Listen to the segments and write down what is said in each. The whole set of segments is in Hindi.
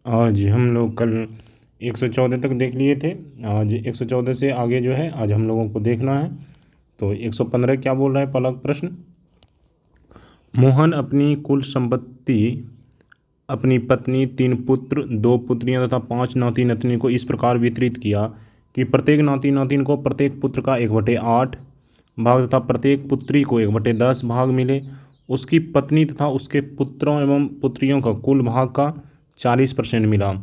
आज हम लोग कल 114 तक देख लिए थे। आज 114 से आगे जो है आज हम लोगों को देखना है। तो 115 क्या बोल रहा है पहला प्रश्न। मोहन अपनी कुल संपत्ति अपनी पत्नी, 3 पुत्र, 2 पुत्रियां तथा 5 नाती नातनी को इस प्रकार वितरित किया कि प्रत्येक नाती नातिन को प्रत्येक पुत्र का 1/8 भाग तथा प्रत्येक पुत्री को 1/10 भाग मिले। उसकी पत्नी तथा उसके पुत्रों एवं पुत्रियों का कुल भाग का 40% मिला।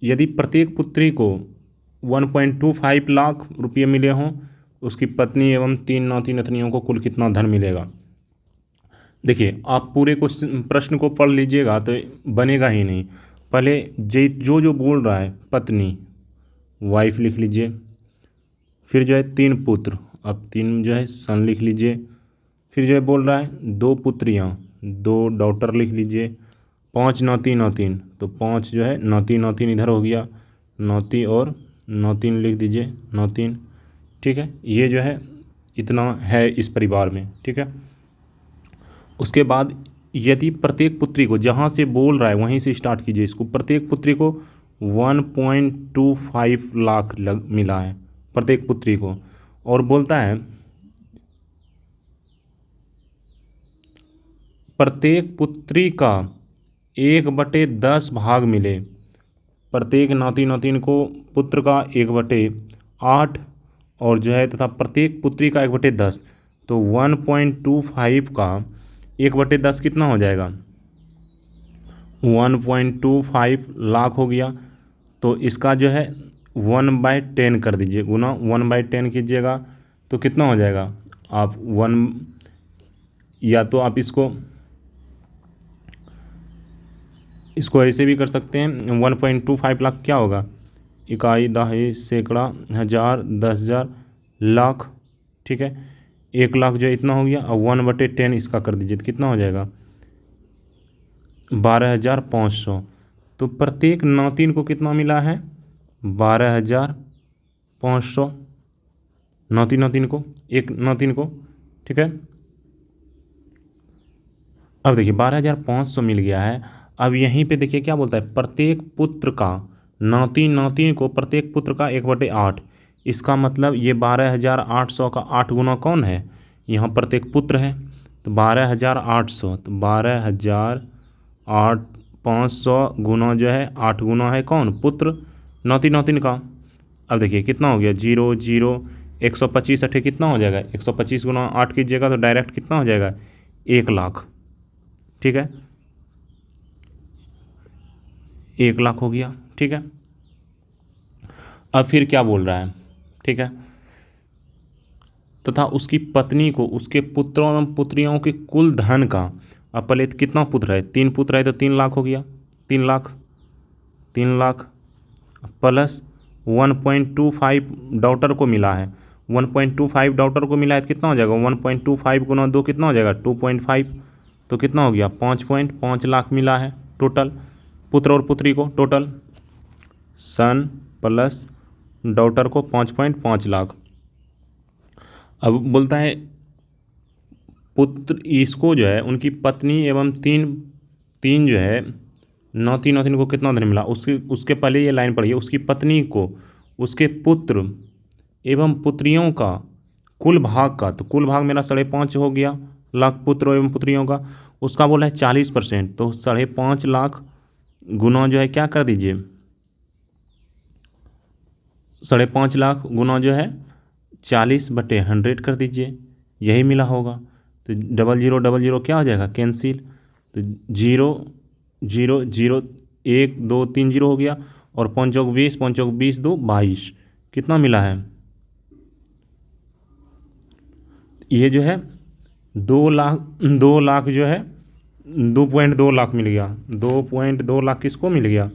यदि प्रत्येक पुत्री को 1.25 लाख रुपये मिले हों, उसकी पत्नी एवं 3 नाती नतनियों को कुल कितना धन मिलेगा। देखिए, आप पूरे क्वेश्चन प्रश्न को पढ़ लीजिएगा तो बनेगा ही नहीं। पहले जो बोल रहा है पत्नी, वाइफ लिख लीजिए। फिर जो है 3 पुत्र, अब 3 जो है सन लिख लीजिए। फिर जो है बोल रहा है 2 पुत्रियाँ, 2 डॉटर लिख लीजिए। 5 नाती नातिन, तो 5 जो है नाती नातिन इधर हो गया, नाती और नातिन लिख दीजिए, नातिन। ठीक है, ये जो है इतना है इस परिवार में। ठीक है, उसके बाद यदि प्रत्येक पुत्री को, जहाँ से बोल रहा है वहीं से स्टार्ट कीजिए इसको, प्रत्येक पुत्री को 1.25 लाख मिला है प्रत्येक पुत्री को। और बोलता है प्रत्येक पुत्री का 1/10 भाग मिले। प्रत्येक नाती नातिन को पुत्र का 1/8 और जो है तथा प्रत्येक पुत्री का 1/10, तो 1.25 का 1/10 कितना हो जाएगा, 1.25 लाख हो गया। तो इसका जो है 1/10 कर दीजिए, गुना 1/10 कीजिएगा तो कितना हो जाएगा। आप 1, या तो आप इसको ऐसे भी कर सकते हैं। 1.25 लाख क्या होगा, इकाई, दहाई, सैकड़ा, हज़ार, 10,000, लाख। ठीक है, 1 लाख जो इतना हो गया। और 1/10 इसका कर दीजिए तो कितना हो जाएगा, 12,500। तो प्रत्येक नातिन को कितना मिला है, 12,500 नातिन को, एक नातिन को। ठीक है, अब देखिए 12,500 मिल गया है। अब यहीं पे देखिए क्या बोलता है, प्रत्येक पुत्र का, नाती नातिन को प्रत्येक पुत्र का 1/8। इसका मतलब ये 12,800 का 8 गुना कौन है, यहाँ प्रत्येक पुत्र है। तो 12,800, तो 12,500 गुना जो है 8 गुना है कौन, पुत्र, नाती नातिन का। अब देखिए कितना हो गया, 0 0, 125 अठे कितना हो जाएगा, 125 गुना 8 कीजिएगा तो डायरेक्ट कितना हो जाएगा, 1 लाख। ठीक है, 1 लाख हो गया। ठीक है, अब फिर क्या बोल रहा है, ठीक है, तथा उसकी पत्नी को उसके पुत्रों एवं पुत्रियों के कुल धन का, अब पहले कितना पुत्र है, 3 पुत्र है तो 3 लाख हो गया, 3 लाख, 3 लाख प्लस 1.25 डॉटर को मिला है, 1.25 डॉटर को मिला है तो कितना हो जाएगा, 1.25 गुना 2 कितना हो जाएगा, 2.5, तो कितना हो गया, 5.5 लाख मिला है टोटल, पुत्र और पुत्री को टोटल, सन प्लस डॉटर को 5.5 लाख। अब बोलता है पुत्र, इसको जो है उनकी पत्नी एवं तीन तीन जो है नाती नातिन को कितना धन मिला, उसके पहले ये लाइन पढ़िए, उसकी पत्नी को उसके पुत्र एवं पुत्रियों का कुल भाग का, तो कुल भाग मेरा 5.5 हो गया लाख पुत्र एवं पुत्रियों का, उसका बोला है 40%, तो 5.5 लाख गुना जो है क्या कर दीजिए, 5.5 लाख गुना जो है 40/100 कर दीजिए, यही मिला होगा। तो 0000 क्या हो जाएगा, कैंसिल, तो 0 0 0 1 2 3 0 हो गया, और 5 चौक 20, 5 चौक 20, 2 22, कितना मिला है, ये जो है 2 लाख जो है 2.2 लाख मिल गया, 2.2 लाख किसको मिल गया,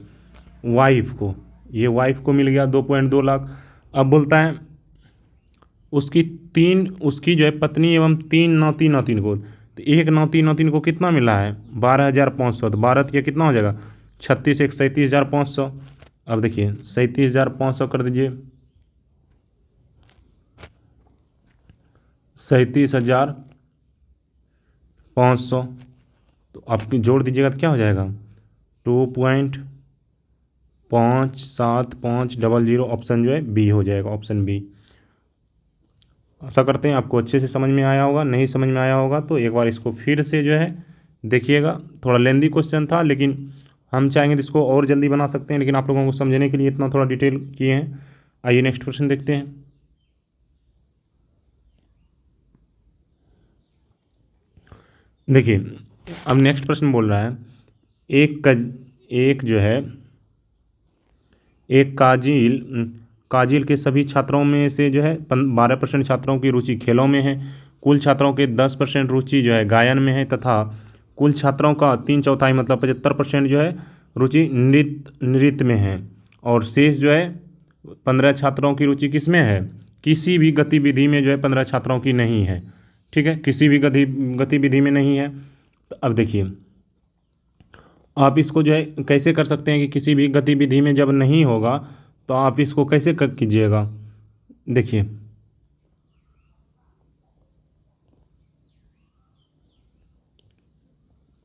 वाइफ को, ये वाइफ को मिल गया 2.2 लाख। अब बोलता है उसकी जो है पत्नी एवं 3 नाती नातिन को, तो एक नाती नातिन को कितना मिला है, 12,500, तो 12 के कितना हो जाएगा, 36 1 37,500। अब देखिए 37,500 कर दीजिए, 37,500, तो आप जोड़ दीजिएगा तो क्या हो जाएगा, 2.2 5750 ऑप्शन जो है बी हो जाएगा, ऑप्शन बी। आशा करते हैं आपको अच्छे से समझ में आया होगा। नहीं समझ में आया होगा तो एक बार इसको फिर से जो है देखिएगा। थोड़ा लेंदी क्वेश्चन था, लेकिन हम चाहेंगे तो इसको और जल्दी बना सकते हैं, लेकिन आप लोगों को समझने के लिए इतना थोड़ा डिटेल किए हैं। आइए नेक्स्ट क्वेश्चन देखते हैं। देखिए अब नेक्स्ट प्रश्न बोल रहा है एक जो है एक काजिल के सभी छात्रों में से जो है 12% छात्रों की रुचि खेलों में है, कुल छात्रों के 10% रुचि जो है गायन में है, तथा कुल छात्रों का 3/4 मतलब 75% जो है रुचि नृत्य में है, और शेष जो है 15 छात्रों की रुचि किस में है, किसी भी गतिविधि में जो है 15 छात्रों की नहीं है। ठीक है, किसी भी गतिविधि में नहीं है। तो अब देखिए आप इसको जो है कैसे कर सकते हैं कि किसी भी गतिविधि में जब नहीं होगा तो आप इसको कैसे कीजिएगा। देखिए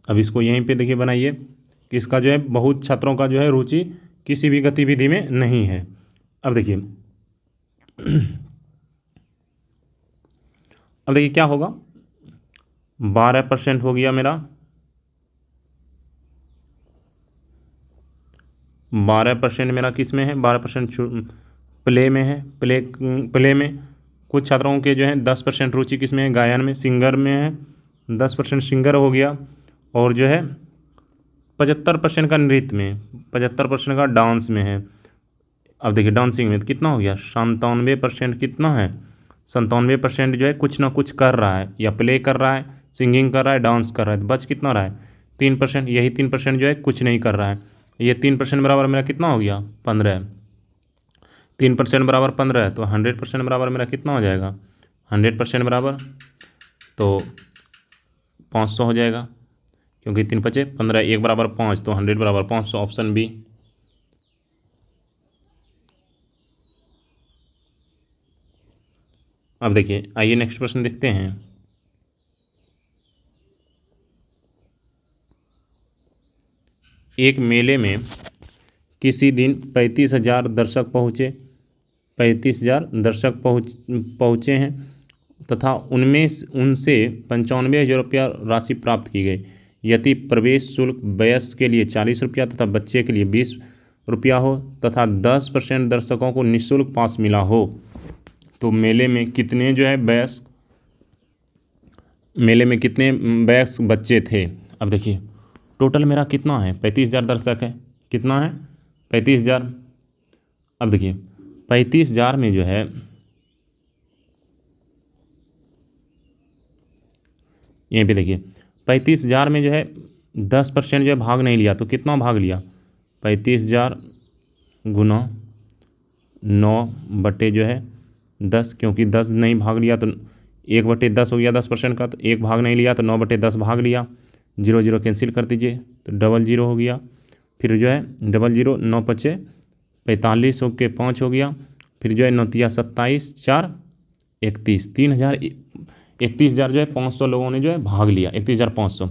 अब इसको यहीं पे देखिए बनाइए कि इसका जो है बहुत छात्रों का जो है रुचि किसी भी गतिविधि में नहीं है। अब देखिए क्या होगा, 12% हो गया मेरा, 12% मेरा किस में है, 12% प्ले में है, प्ले में कुछ छात्रों के जो है 10% रुचि किस में है, गायन में, सिंगर में है, 10% सिंगर हो गया, और जो है 75% का नृत्य में, 75% का डांस में है। अब देखिए डांसिंग में तो कितना हो गया, 97% कितना है, 97% जो है कुछ ना कुछ कर रहा है, या प्ले कर रहा है, सिंगिंग कर रहा है, डांस कर रहा है। तो बच कितना रहा है, 3%। यही 3% जो है कुछ नहीं कर रहा है। ये 3% बराबर मेरा कितना हो गया, 15। 3% बराबर 15 है, तो 100% बराबर मेरा कितना हो जाएगा, 100% बराबर तो 500 हो जाएगा, क्योंकि 3×5 = 15, 1 बराबर 5, तो 100 बराबर 500, ऑप्शन बी। अब देखिए आइए नेक्स्ट प्रश्न देखते हैं। एक मेले में किसी दिन 35,000 दर्शक पहुँचे, 35,000 दर्शक पहुँचे हैं, तथा उनमें उनसे 95,000 रुपया राशि प्राप्त की गई। यदि प्रवेश शुल्क वयस्क के लिए 40 रुपया तथा बच्चे के लिए 20 रुपया हो, तथा 10% दर्शकों को निःशुल्क पास मिला हो, तो मेले में कितने जो है वयस्क बच्चे थे। अब देखिए टोटल मेरा कितना है, 35,000 दर्शक है, कितना है, 35,000। अब देखिए 35,000 में जो है यहीं पे देखिए 35,000 में जो है 10% जो है भाग नहीं लिया, तो कितना भाग लिया, 35,000 गुना 9 जो है 10, क्योंकि 10 नहीं भाग लिया तो 1/10 हो गया 10% का, तो 1 भाग नहीं लिया तो 9/10 भाग लिया, 0 0 कैंसिल कर दीजिए तो 00 हो गया। फिर जो है 00, 9×5 = 45 के 5 हो गया, फिर जो है 9×3 = 27, 4 31, 31,000 जो है 500 लोगों ने जो है भाग लिया, 31,500।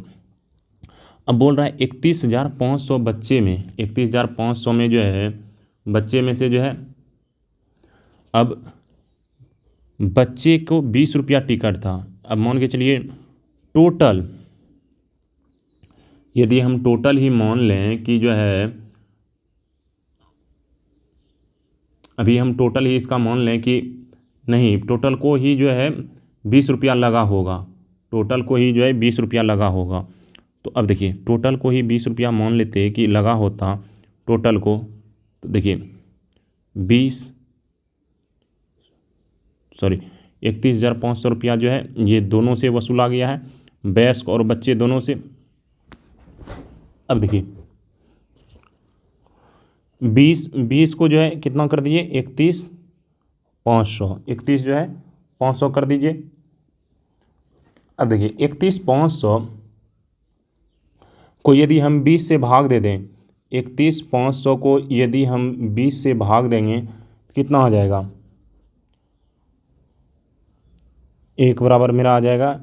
अब बोल रहा है 31,500 बच्चे में, 31,500 में जो है बच्चे में से जो है, अब बच्चे को 20 रुपया टिकट था। अब मान के चलिए टोटल, यदि हम टोटल ही मान लें कि जो है, अभी हम टोटल ही इसका मान लें कि नहीं, टोटल को ही जो है 20 रुपया लगा होगा, टोटल को ही जो है 20 रुपया लगा होगा। तो अब देखिए टोटल को ही 20 रुपया मान लेते कि लगा होता टोटल को, तो देखिए 31,500 रुपया जो है ये दोनों से वसूला गया है, वयस्क और बच्चे दोनों से। अब देखिए 20 को जो है कितना कर दीजिए, 31,500, 31 जो है 500 कर दीजिए। अब देखिए 31,500 को यदि हम 20 से भाग दे दें, 31,500 को यदि हम 20 से भाग देंगे तो कितना हो जाएगा, 1 बराबर मेरा आ जाएगा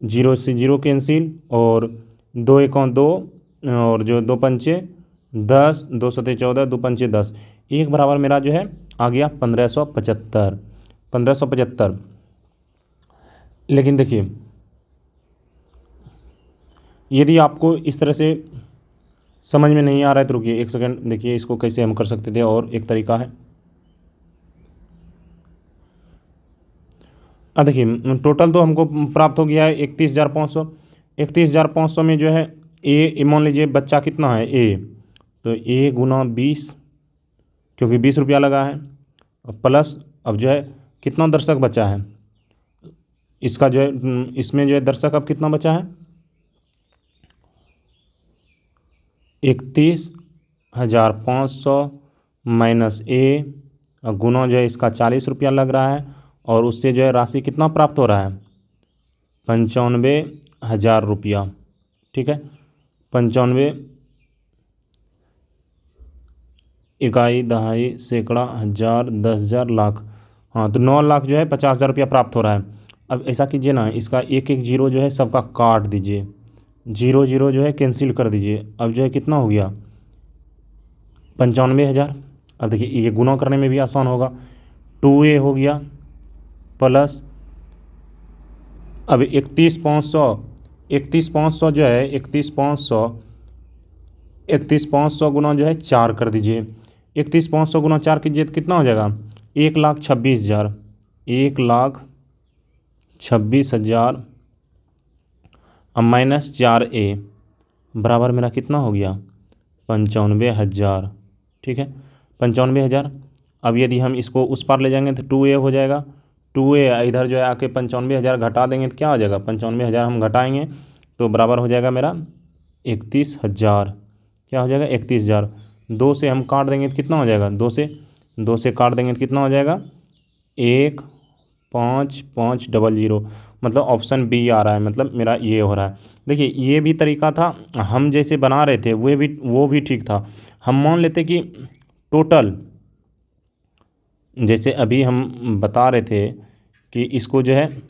0 से 0 कैंसिल, और 2 × 2, और जो 2×5 10, 2 सते 14, 2 पंचे 10, एक बराबर मेरा जो है आ गया 1575। 1575। लेकिन देखिए, यदि आपको इस तरह से समझ में नहीं आ रहा है तो रुकिए एक सेकंड, देखिए इसको कैसे हम कर सकते थे। और एक तरीका है, देखिए टोटल तो हमको प्राप्त हो गया है 31,500। 31,500 में जो है ए, मान लीजिए बच्चा कितना है ए, तो ए गुना 20, क्योंकि 20 रुपया लगा है, प्लस अब जो है कितना दर्शक बचा है इसका जो है, इसमें जो है दर्शक अब कितना बचा है 31,500 माइनस ए, गुना जो है इसका 40 रुपया लग रहा है, और उससे जो है राशि कितना प्राप्त हो रहा है 95,000 रुपया। ठीक है, 95 इकाई, दहाई, सैकड़ा, हज़ार, 10,000, लाख। हाँ, तो 9 लाख जो है 50,000 रुपया प्राप्त हो रहा है। अब ऐसा कीजिए ना, इसका एक एक जीरो जो है सबका काट दीजिए, जीरो जीरो जो है कैंसिल कर दीजिए। अब जो है कितना हो गया 95,000। अब देखिए ये गुना करने में भी आसान होगा, 2a हो गया प्लस, अब 31,500 जो है 31,500 गुना जो है 4 कर दीजिए। 31,500 गुना 4 कीजिए तो कितना हो जाएगा 1,26,000। 1,26,000 अब माइनस 4a बराबर मेरा कितना हो गया 95,000। ठीक है, 95,000। अब यदि हम इसको उस पार ले जाएंगे तो 2a हो जाएगा। 2a इधर जो है आके 95,000 घटा देंगे तो क्या हो जाएगा 95,000 हम घटाएंगे तो बराबर हो जाएगा मेरा 31,000। क्या हो जाएगा 31,000। 2 से हम काट देंगे तो कितना हो जाएगा, 2 से काट देंगे तो कितना हो जाएगा 1,5,500। मतलब ऑप्शन बी आ रहा है, मतलब मेरा ये हो रहा है। देखिए ये भी तरीका था, हम जैसे बना रहे थे वो भी ठीक था। हम मान लेते कि टोटल, जैसे अभी हम बता रहे थे कि इसको जो है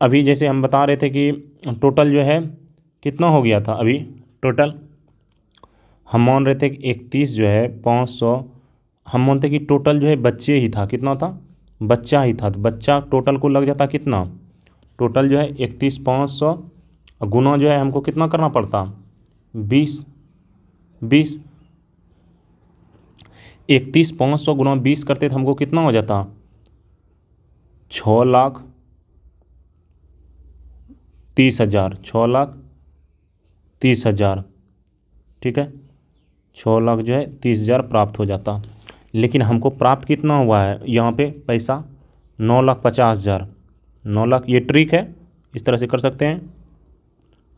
अभी जैसे हम बता रहे थे कि टोटल जो है कितना हो गया था, अभी टोटल हम मान रहे थे कि 31 जो है 500, हम मानते कि टोटल जो है बच्चे ही था, कितना था बच्चा ही था, तो बच्चा टोटल को लग जाता कितना, टोटल जो है 31,500 गुना जो है हमको कितना करना पड़ता 20। 31,500 गुना 20 करते तो हमको कितना हो जाता 6,30,000। 6,30,000। ठीक है, 6 लाख जो है 30,000 प्राप्त हो जाता। लेकिन हमको प्राप्त कितना हुआ है यहाँ पे पैसा 9,50,000। 9 लाख, ये ट्रिक है, इस तरह से कर सकते हैं,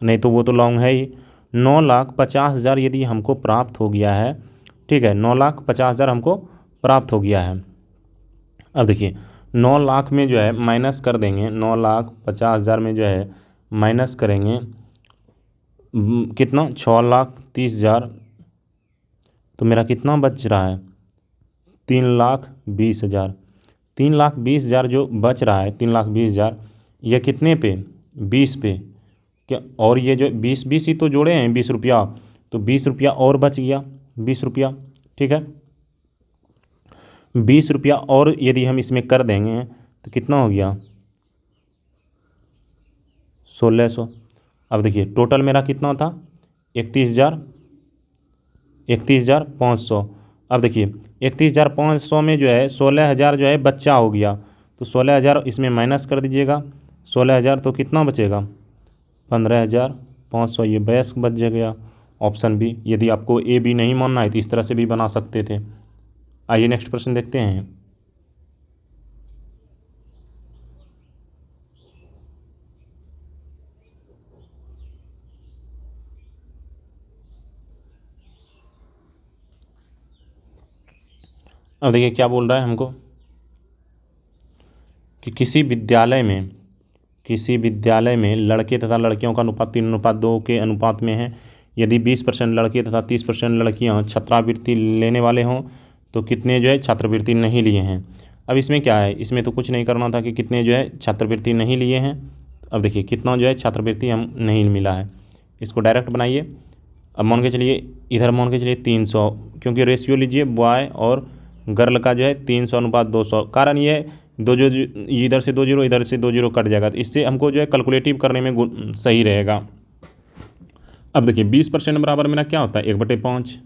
नहीं तो वो तो लॉन्ग है ही। 9,50,000 यदि हमको प्राप्त हो गया है, ठीक है, 9,50,000 हमको प्राप्त हो गया है। अब देखिए 9 लाख में जो है माइनस कर देंगे, 9,50,000 में जो है माइनस करेंगे कितना 6,30,000, तो मेरा कितना बच रहा है 3,20,000। 3,20,000 जो बच रहा है 3,20,000, यह कितने पे 20 पे क्या, और ये जो 20 ही तो जोड़े हैं 20 रुपया, तो 20 रुपया और बच गया 20 रुपया। ठीक है, 20 रुपया और यदि हम इसमें कर देंगे तो कितना हो गया 1,600। अब देखिए टोटल मेरा कितना था 31,500। अब देखिए 31,500 में जो है 16,000 जो है बच्चा हो गया, तो 16,000 इसमें माइनस कर दीजिएगा, 16,000 तो कितना बचेगा 15,500, ये बेस्ट बच गया ऑप्शन बी। यदि आपको ए बी नहीं मानना है तो इस तरह से भी बना सकते थे। आइए नेक्स्ट प्रश्न देखते हैं। अब देखिए क्या बोल रहा है हमको कि किसी विद्यालय में लड़के तथा लड़कियों का अनुपात 3:2 के अनुपात में है। यदि 20% लड़के तथा 30% लड़कियां छात्रवृत्ति लेने वाले हों तो कितने जो है छात्रवृत्ति नहीं लिए हैं। अब इसमें क्या है, इसमें तो कुछ नहीं करना था कि कितने जो है छात्रवृत्ति नहीं लिए हैं। अब देखिए कितना जो है छात्रवृत्ति हम नहीं मिला है, इसको डायरेक्ट बनाइए। अब मान के चलिए इधर मान के चलिए 300, क्योंकि रेशियो लीजिए बॉय और गर्ल का जो है 300:200। कारण ये है दो जो इधर से 2 जीरो इधर से 2 जीरो कट जाएगा, तो इससे हमको जो है कैलकुलेटिव करने में सही रहेगा। अब देखिए 20% बराबर मेरा क्या होता है 1/5,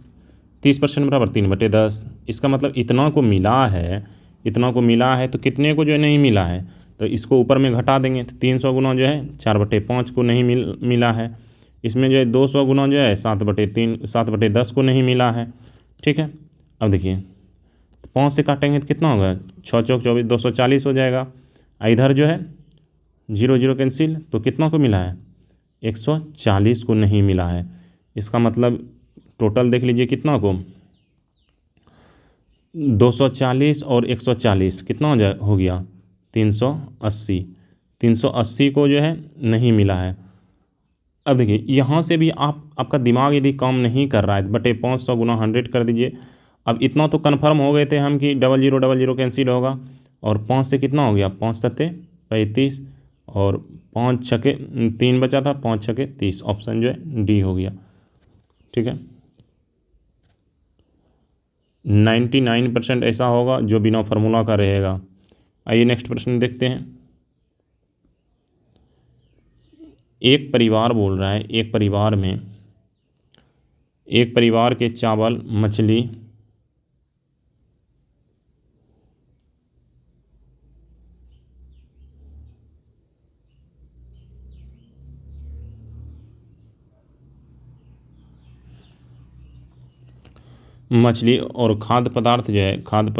30% बराबर 3/10। इसका मतलब इतना को मिला है, इतना को मिला है, तो कितने को जो है नहीं मिला है, तो इसको ऊपर में घटा देंगे। तो 300 गुना जो है 4/5 को नहीं मिला है। इसमें जो है 200 गुना जो है 7/10 को नहीं मिला है। ठीक है, अब देखिए 5 से काटेंगे तो कितना होगा, 6 चौक 24, 240 हो जाएगा। इधर जो है 0 0 कैंसिल, तो कितना को मिला है 140 को नहीं मिला है। इसका मतलब टोटल देख लीजिए कितना को, 240 और 140 कितना हो गया 380। 380 को जो है नहीं मिला है। अब देखिए यहाँ से भी आपका दिमाग यदि काम नहीं कर रहा है, 500 गुना 100 कर दीजिए। अब इतना तो कन्फर्म हो गए थे हम कि 0000 कैंसिल होगा, और 5 से कितना हो गया 5 सत्ते 35, और 5 छके 3 बचा था, 5 छके 30। ऑप्शन जो है डी हो गया। ठीक है, 99% ऐसा होगा जो बिना फार्मूला का रहेगा। आइए नेक्स्ट प्रश्न देखते हैं। एक परिवार बोल रहा है, एक परिवार में एक परिवार के चावल, मछली, मछली और खाद्य पदार्थ जो है, खाद्य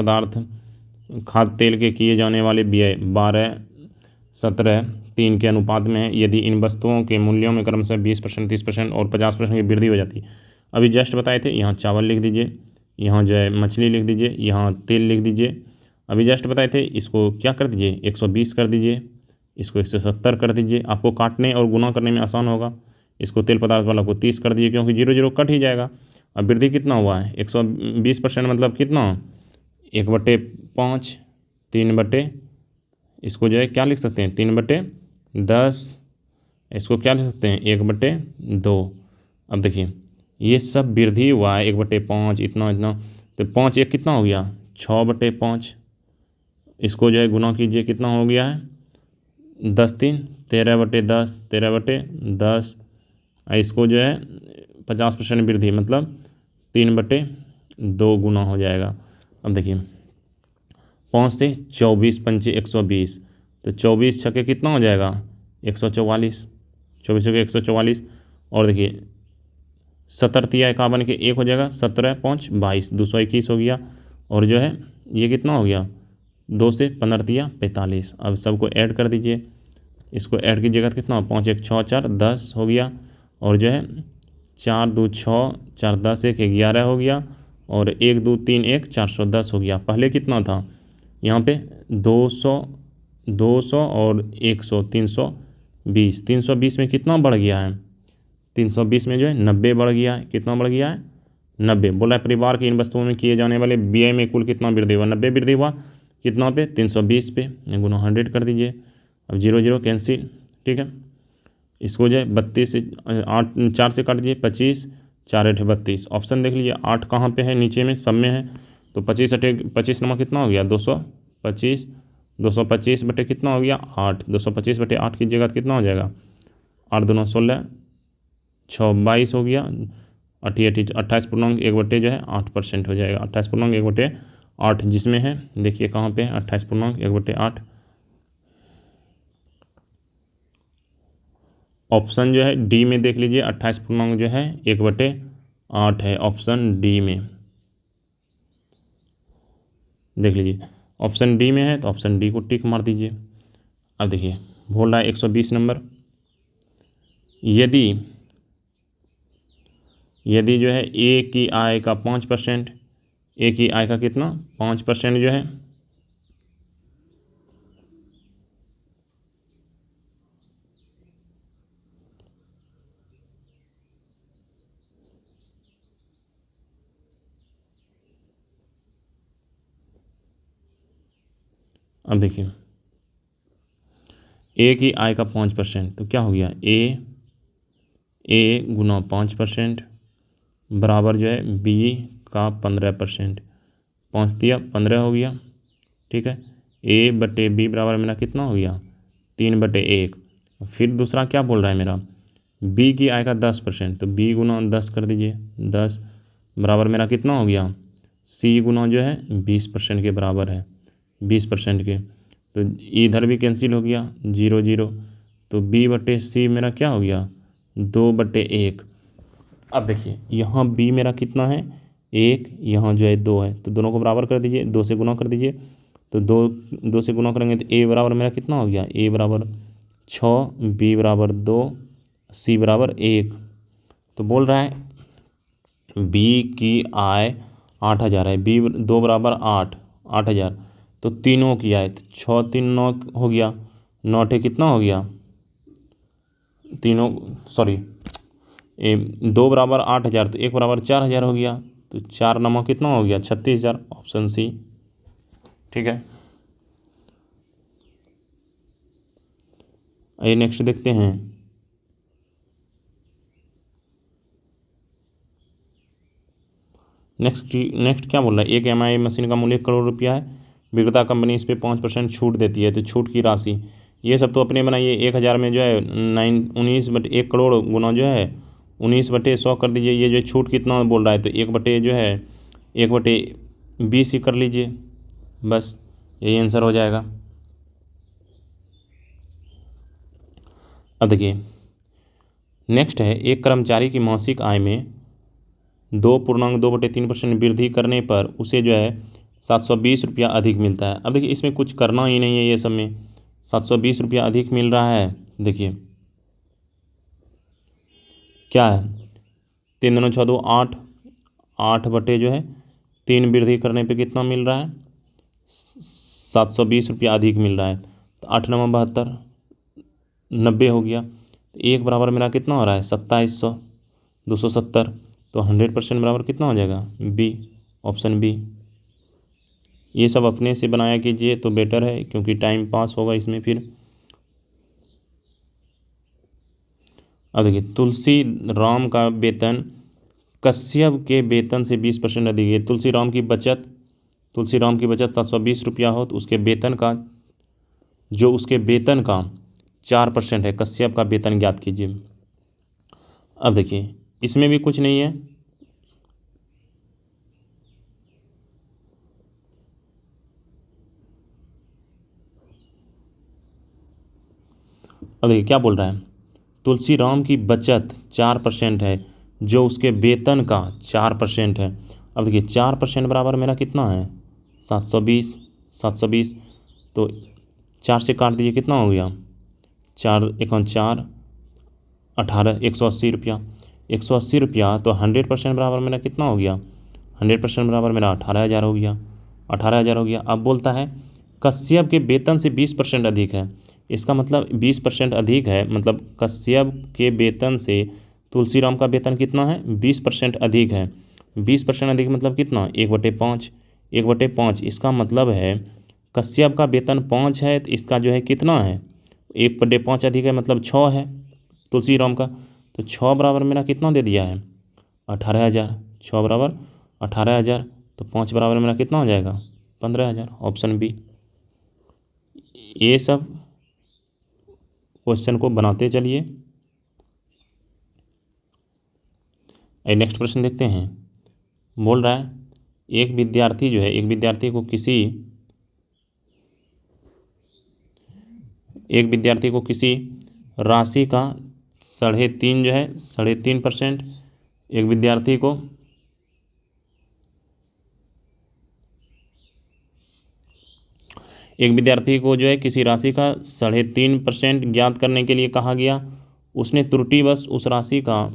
तेल के किए जाने वाले व्यय 12:17:3 के अनुपात में है। यदि इन वस्तुओं के मूल्यों में क्रमशः 20%, 30% और 50% की वृद्धि हो जाती। अभी जस्ट बताए थे, यहाँ चावल लिख दीजिए, यहाँ जो है मछली लिख दीजिए, यहाँ तेल लिख दीजिए। अभी जस्ट बताए थे, इसको क्या कर दीजिए 120 कर दीजिए, इसको 170 कर दीजिए, आपको काटने और गुना करने में आसान होगा। इसको तेल पदार्थ वाला को 30 कर दीजिए, क्योंकि 0 0 कट ही जाएगा। अब वृद्धि कितना हुआ है 120%, मतलब कितना 1/5, 3 इसको जो है क्या लिख सकते हैं 3/10, इसको क्या लिख सकते हैं 1/2। अब देखिए ये सब वृद्धि हुआ है 1/5 इतना इतना, तो 5 1 कितना हो गया 6/5। इसको जो है गुना कीजिए, कितना हो गया है 10 3 13/10, 13/10। इसको जो है 50% वृद्धि, मतलब 3/2 गुना हो जाएगा। अब देखिए 5 से 24 पंचे 120, तो 24 छके कितना हो जाएगा 144, 24 छके 144। और देखिए 70 तिया 51 के 1 हो जाएगा, 17 5 22, 221 हो गया। और जो है ये कितना हो गया 2 से 15 तिया 45। अब सबको ऐड कर दीजिए, इसको ऐड कीजिएगा तो कितना 5 1 6 4 10 हो गया। और जो है 4 2 6 4 10 1 11 हो गया, और 1 2 3 1 410 हो गया। पहले कितना था यहाँ पे 200 और 100, 320। 320 में कितना बढ़ गया है 320 में जो है 90 बढ़ गया है। कितना बढ़ गया है 90। बोला है परिवार की इन वस्तुओं में किए जाने वाले व्यय में कुल कितना वृद्धि हुआ 90 वृद्धि हुआ। कितना पे 320 पे, गुना 100 कर दीजिए। अब 0 0 कैंसिल। ठीक है, इसको जो है 32 से 8 4 से काट दीजिए 25, 4 8 32। ऑप्शन देख लीजिए 8 कहाँ पे है, नीचे में सब में है। तो 25 अटे 25 नंबर कितना हो गया 225, 225 बटे कितना हो गया 8, 225 बटे 8 कीजिएगा तो कितना हो जाएगा 8 दूना 16, 6 22 हो गया। 28.1 जो है 8% हो जाएगा। 28.1/8 जिसमें है, देखिए कहाँ पे 28.1/8। ऑप्शन जो है डी में देख लीजिए, 28 जो है 1/8 है ऑप्शन डी में। देख लीजिए ऑप्शन डी में है, तो ऑप्शन डी को टिक मार दीजिए। अब देखिए बोल रहा है 120 नंबर, यदि जो है ए की आय का 5%, ए की आय का कितना 5% जो है, अब देखिए ए की आय का 5%, तो क्या हो गया ए गुना 5% बराबर जो है बी का 15%। 5 दिया 15 हो गया, ठीक है। ए बटे बी बराबर मेरा कितना हो गया 3/1। फिर दूसरा क्या बोल रहा है मेरा, बी की आय का 10%, तो बी गुना 10 कर दीजिए, 10 बराबर मेरा कितना हो गया सी गुना जो है 20% के बराबर है, 20% के। तो इधर भी कैंसिल हो गया, 0 0। तो बी बटे सी मेरा क्या हो गया 2/1। अब देखिए यहाँ बी मेरा कितना है 1, यहाँ जो है 2 है, तो दोनों को बराबर कर दीजिए, 2 से गुना कर दीजिए। तो 2 से गुना करेंगे तो ए बराबर मेरा कितना हो गया, ए बराबर 6, बी बराबर 2, सी बराबर 1। तो बोल रहा है बी की आय 8,000 है, बी 2 बराबर 8,000। तो तीनों की आय, तो 6 3 9 हो गया, 9 कितना हो गया तीनों, सॉरी 2 बराबर 8,000, तो 1 बराबर 4,000 हो गया। तो 4 9 कितना हो गया 36,000, ऑप्शन सी, ठीक है। आइए नेक्स्ट देखते हैं। नेक्स्ट क्या बोल रहा है, एक एमआई मशीन का मूल्य 1 करोड़ रुपया है, विक्रेता कंपनी इस पर 5% छूट देती है, तो छूट की राशि ये सब तो अपने बनाइए। 1,000 में जो है 19/1 करोड़ गुना जो है 19/100 कर दीजिए। ये जो छूट कितना बोल रहा है, तो 1 जो है 1/20 ही कर लीजिए, बस यही आंसर हो जाएगा। अब देखिए नेक्स्ट है, एक कर्मचारी की मासिक आय में 2.2/3% वृद्धि करने पर उसे जो है 720 रुपया अधिक मिलता है। अब देखिए इसमें कुछ करना ही नहीं है, ये सब में 720 रुपया अधिक मिल रहा है। देखिए क्या है, 3 दूनी 6 2 8, 8 बटे जो है 3 वृद्धि करने पे कितना मिल रहा है 720 रुपया अधिक मिल रहा है। तो 8 9 72, 90 हो गया। तो एक बराबर मेरा कितना हो रहा है 2700, 270। तो 100% बराबर कितना हो जाएगा बी, ऑप्शन बी। ये सब अपने से बनाया कीजिए तो बेटर है, क्योंकि टाइम पास होगा इसमें फिर। अब देखिए तुलसी राम का वेतन कश्यप के वेतन से 20% अधिक है। तुलसी राम की बचत 720 रुपया हो, तो उसके वेतन का जो उसके वेतन का 4% है, कश्यप का वेतन ज्ञात कीजिए। अब देखिए इसमें भी कुछ नहीं है, अब देखिए क्या बोल रहा है, तुलसी राम की बचत 4% है, जो उसके वेतन का 4% है। अब देखिए 4% बराबर मेरा कितना है 720, 720। तो 4 से काट दीजिए, कितना हो गया 4 1 4, 18, 180 रुपया, 180 रुपया। तो 100% बराबर मेरा कितना हो गया 100% बराबर मेरा 18,000 हो गया, 18,000 हो गया। अब बोलता है कश्यप के वेतन से 20% अधिक है। इसका मतलब 20% अधिक है, मतलब कश्यप के वेतन से तुलसीराम का वेतन कितना है 20% अधिक है। 20% अधिक मतलब कितना 1/5, 1/5। इसका मतलब है कश्यप का वेतन 5 है, तो इसका जो है कितना है 1/5 अधिक है, मतलब 6 है तुलसीराम का। तो 6 बराबर मेरा कितना दे दिया है 18,000, 6 बराबर 18,000। तो 5 बराबर मेरा कितना हो जाएगा 15,000, ऑप्शन बी। ये सब क्वेश्चन को बनाते चलिए। नेक्स्ट प्रश्न देखते हैं। बोल रहा है एक विद्यार्थी जो है, एक विद्यार्थी को किसी राशि का 3.5 जो है 3.5%, एक विद्यार्थी को जो है किसी राशि का 3.5% ज्ञात करने के लिए कहा गया। उसने त्रुटिवश उस राशि का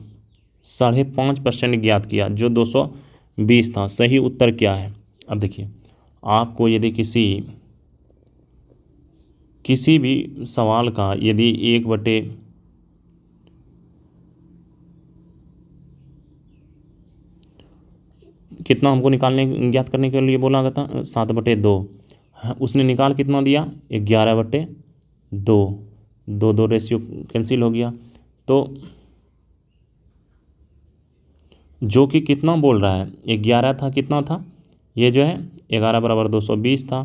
5.5% ज्ञात किया, जो 220 था। सही उत्तर क्या है। अब देखिए आपको यदि किसी भी सवाल का यदि 1/, कितना हमको निकालने ज्ञात करने के लिए बोला गया था 7/2। हाँ, उसने निकाल कितना दिया 11/2। दो दो रेशियो कैंसिल हो गया। तो जो कि कितना बोल रहा है, 11 था, कितना था ये जो है 11 बराबर 220 था।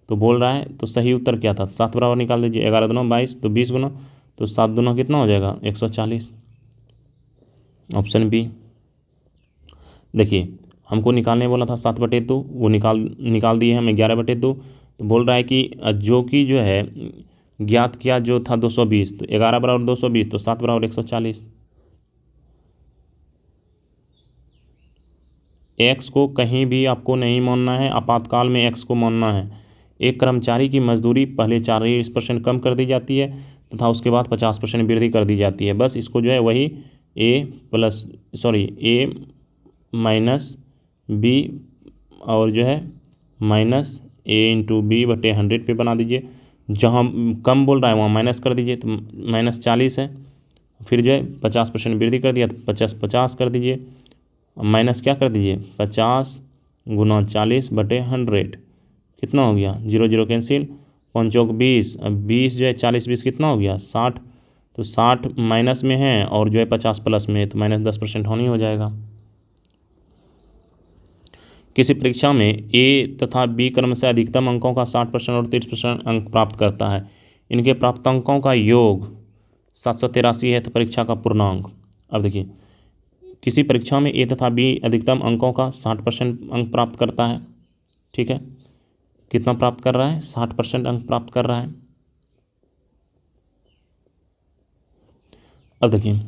तो बोल रहा है, तो सही उत्तर क्या था, 7 बराबर निकाल दीजिए। 11 दूना 22, तो 20 गुना, तो 7 दूना कितना हो जाएगा 140। Option B. देखिए हमको निकालने बोला था 7/2, वो निकाल दिए हमें 11/2। तो बोल रहा है कि जो कि जो है ज्ञात किया जो था 220, तो 11 बराबर 220, तो 7 बराबर 140। एक्स को कहीं भी आपको नहीं मानना है, आपातकाल में एक्स को मानना है। एक कर्मचारी की मजदूरी पहले 40% कम कर दी जाती है तथा उसके बाद 50% वृद्धि कर दी जाती है। बस इसको जो है वही ए माइनस बी और जो है माइनस A/B/100 पे बना दीजिए। जहाँ कम बोल रहा है वहाँ माइनस कर दीजिए, तो -40 है। फिर जो है 50% वृद्धि कर दिया तो 50 कर दीजिए, माइनस क्या कर दीजिए 50 गुना 40/100, कितना हो गया 0 0 कैंसिल, 5 चौक 20, अब 20 जो है 40 20 कितना हो गया 60। तो 60 माइनस में है और जो है 50 प्लस में है, तो -10% होनी हो जाएगा। किसी परीक्षा में ए तथा बी क्रम से अधिकतम अंकों का 60% और 30% अंक प्राप्त करता है। इनके प्राप्त अंकों का योग 783 है, तो परीक्षा का पूर्णांक। अब देखिए किसी परीक्षा में ए तथा बी अधिकतम अंकों का 60% अंक प्राप्त करता है, ठीक है, कितना प्राप्त कर रहा है 60% अंक प्राप्त कर रहा है। अब देखिए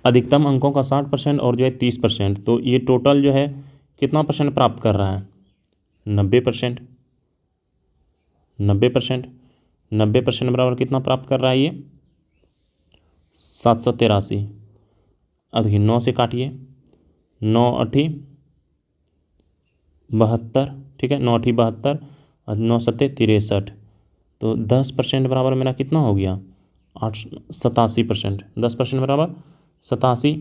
अधिकतम अंकों का 60% और जो है 30%, तो ये टोटल जो है कितना परसेंट प्राप्त कर रहा है 90%। 90% बराबर कितना प्राप्त कर रहा है ये 783। अब देखिए 9 से काटिए, 9 8 72, ठीक है, 9 8 72 और 9 7 63, तो 10% बराबर मेरा कितना हो गया 87%। 10% बराबर 87,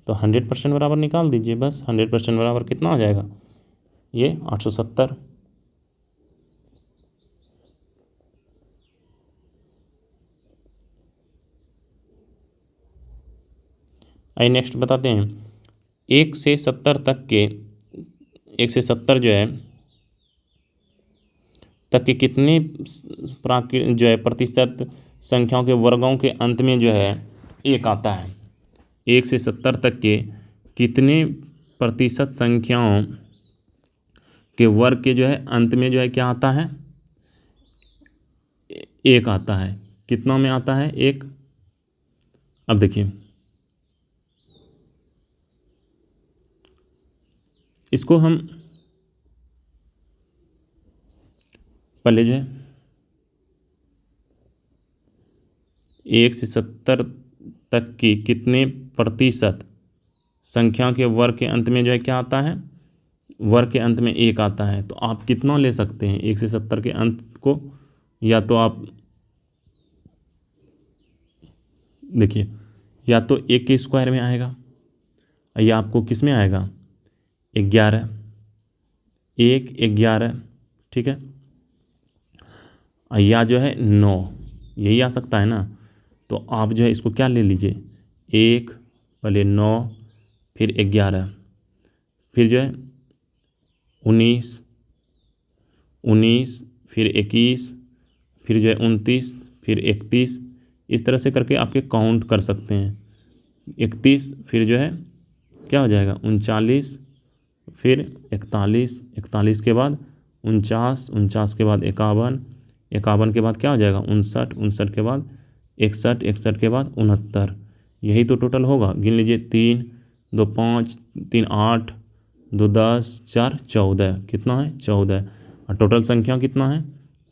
तो 100% बराबर निकाल दीजिए। बस 100% बराबर कितना हो जाएगा ये 870। आइए नेक्स्ट बताते हैं, 1 से 70 तक के 1 से 70 जो है तक के कितने जो है प्रतिशत संख्याओं के वर्गों के अंत में जो है एक आता है। 1 से 70 तक के कितने प्रतिशत संख्याओं के वर्ग के जो है अंत में जो है क्या आता है एक आता है। कितना में आता है एक। अब देखिए इसको हम पहले जो है 1 से 70 तक की कितने प्रतिशत संख्या के वर्ग के अंत में जो है क्या आता है वर्ग के अंत में एक आता है। तो आप कितना ले सकते हैं 1 से 70 के अंत को, या तो आप देखिए या तो 1 के स्क्वायर में आएगा या आपको किस में आएगा 11, 1 11, ठीक है, या जो है 9, यही आ सकता है ना। तो आप जो है इसको क्या ले लीजिए 1 पहले 9 फिर 11 फिर जो है 19 19 फिर 21 फिर जो है 29 फिर 31, इस तरह से करके आपके काउंट कर सकते हैं। 31 फिर जो है क्या हो जाएगा 39 फिर 41 41 के बाद 49 49 के बाद 51 51 के बाद क्या हो जाएगा 59 59 के बाद 61 61 के बाद 69। यही तो टोटल होगा, गिन लीजिए 3 2 5 3 8 2 10 4 14, कितना है 14, और टोटल संख्या कितना है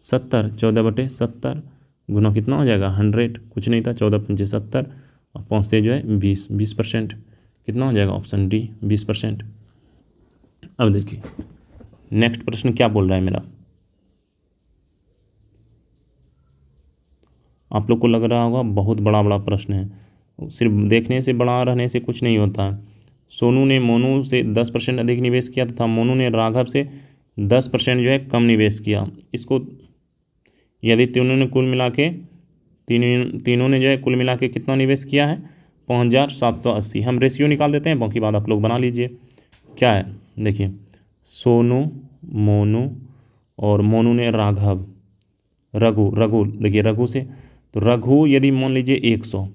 70। 14/70 गुना कितना हो जाएगा 100, कुछ नहीं था 14 पंचे 70 और 5 से जो है 20%, कितना हो जाएगा ऑप्शन डी 20%। अब देखिए नेक्स्ट प्रश्न क्या बोल रहा है मेरा, आप लोग को लग रहा होगा बहुत बड़ा बड़ा प्रश्न है, सिर्फ देखने से बड़ा रहने से कुछ नहीं होता है। सोनू ने मोनू से 10% अधिक निवेश किया तथा मोनू ने राघव से 10% जो है कम निवेश किया। इसको यदि तीनों ने कुल मिला के तीनों ने जो है कुल मिला के कितना निवेश किया है 5,780। हम रेशियो निकाल देते हैं, बाकी बात आप लोग बना लीजिए। क्या है देखिए, सोनू, मोनू और मोनू ने राघव, रघु देखिए रघु से, तो रघु यदि मान लीजिए 100,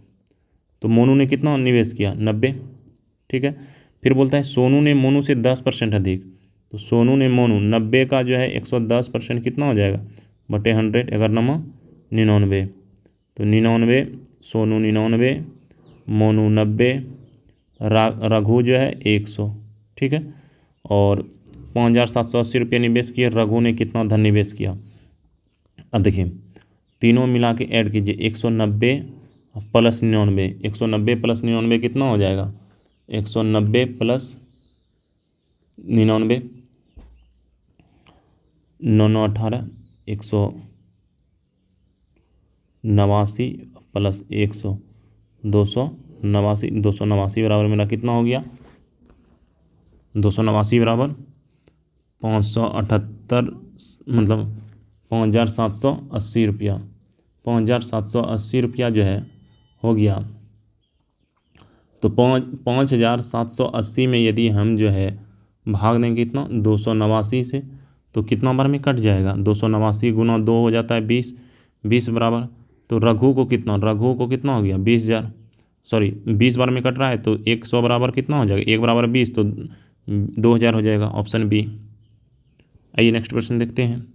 तो मोनू ने कितना निवेश किया 90। ठीक है, फिर बोलता है सोनू ने मोनू से 10% अधिक, तो सोनू ने मोनू 90 का जो है 110% कितना हो जाएगा बटे 100, 11 99। तो 99, सोनू 99, मोनू 90, रघु जो है 100। ठीक है, और 5,780 रुपये निवेश किए, रघु ने कितना धन निवेश किया। अब देखिए तीनों मिला के ऐड कीजिए, 190 प्लस 99, 190 प्लस 99 कितना हो जाएगा 190 प्लस 99, 9 18, 189 प्लस 100, 289, 289 बराबर मेरा कितना हो गया 289 बराबर 578, मतलब 5,780 रुपया, 5,780 रुपया जो है हो गया। तो 5,780 में यदि हम जो है भाग देंगे कितना 289 से, तो कितना बार में कट जाएगा 289 गुना 2 हो जाता है 20, 20 बराबर, तो रघु को कितना हो गया 20,000, सॉरी 20 बार में कट रहा है, तो 100 बराबर कितना हो जाएगा 1 बराबर 20, तो 2,000 हो जाएगा, ऑप्शन बी। आइए नेक्स्ट प्रश्न देखते हैं।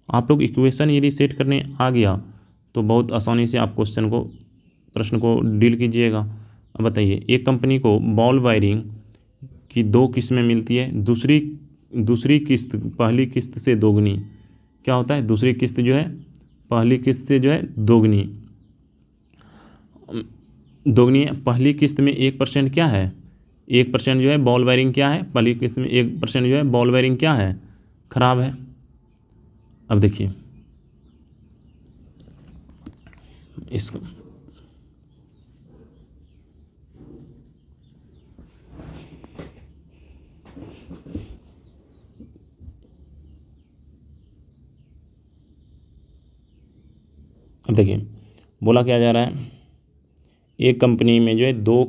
आप लोग इक्वेशन यदि सेट करने आ गया तो बहुत आसानी से आप प्रश्न को डील कीजिएगा। अब बताइए, एक कंपनी को बॉल वायरिंग की 2 किस्में मिलती है, दूसरी किस्त पहली किस्त से दोगुनी। क्या होता है, दूसरी किस्त जो है पहली किस्त से जो है दोगुनी है। पहली किस्त में 1% क्या है, 1% जो है बॉल वायरिंग क्या है, पहली किस्त में 1% जो है बॉल वायरिंग क्या है खराब है। अब देखिए इसका अब देखिए बोला क्या जा रहा है, एक कंपनी में जो है 2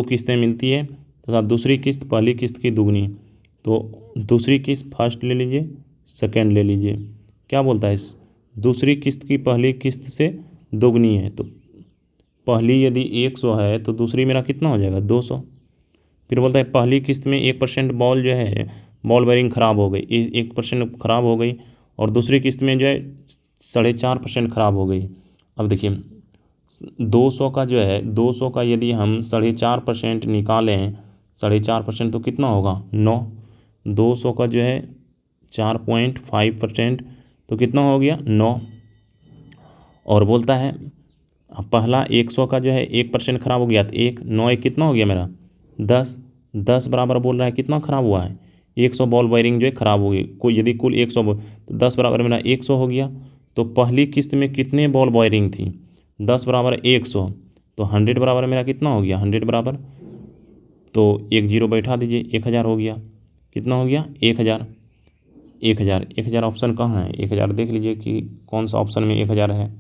किस्तें मिलती है तथा दूसरी किस्त पहली किस्त की दुगनी। तो दूसरी किस्त फर्स्ट ले लीजिए, सेकंड ले लीजिए। क्या बोलता है, दूसरी किस्त की पहली किस्त से दोगुनी है, तो पहली यदि 100 है तो दूसरी मेरा कितना हो जाएगा 200। फिर बोलता है पहली किस्त में 1% बॉल जो है बॉल वायरिंग ख़राब हो गई, 1% ख़राब हो गई, और दूसरी किस्त में जो है 4.5% ख़राब हो गई। अब देखिए 200 का जो है 200 का यदि हम 4.5% निकालें, 4.5% तो कितना होगा 9, 200 का जो है 4.5% तो कितना हो गया 9। और बोलता है पहला 100 का जो है 1% ख़राब हो गया, तो 9 कितना हो गया मेरा 10 बराबर बोल रहा है कितना ख़राब हुआ है 100 बॉल वायरिंग जो है ख़राब हो गई। कोई यदि कुल 100 तो 10 बराबर मेरा 100 हो गया। तो पहली किस्त में कितने बॉल वायरिंग थी 10 बराबर 100, तो 100 बराबर मेरा कितना हो गया 100 बराबर, तो 1 0 बैठा दीजिए, 1000 हो गया। कितना हो गया 1000 ऑप्शन कहाँ है 1000 देख लीजिए कि कौन सा ऑप्शन में 1000 है।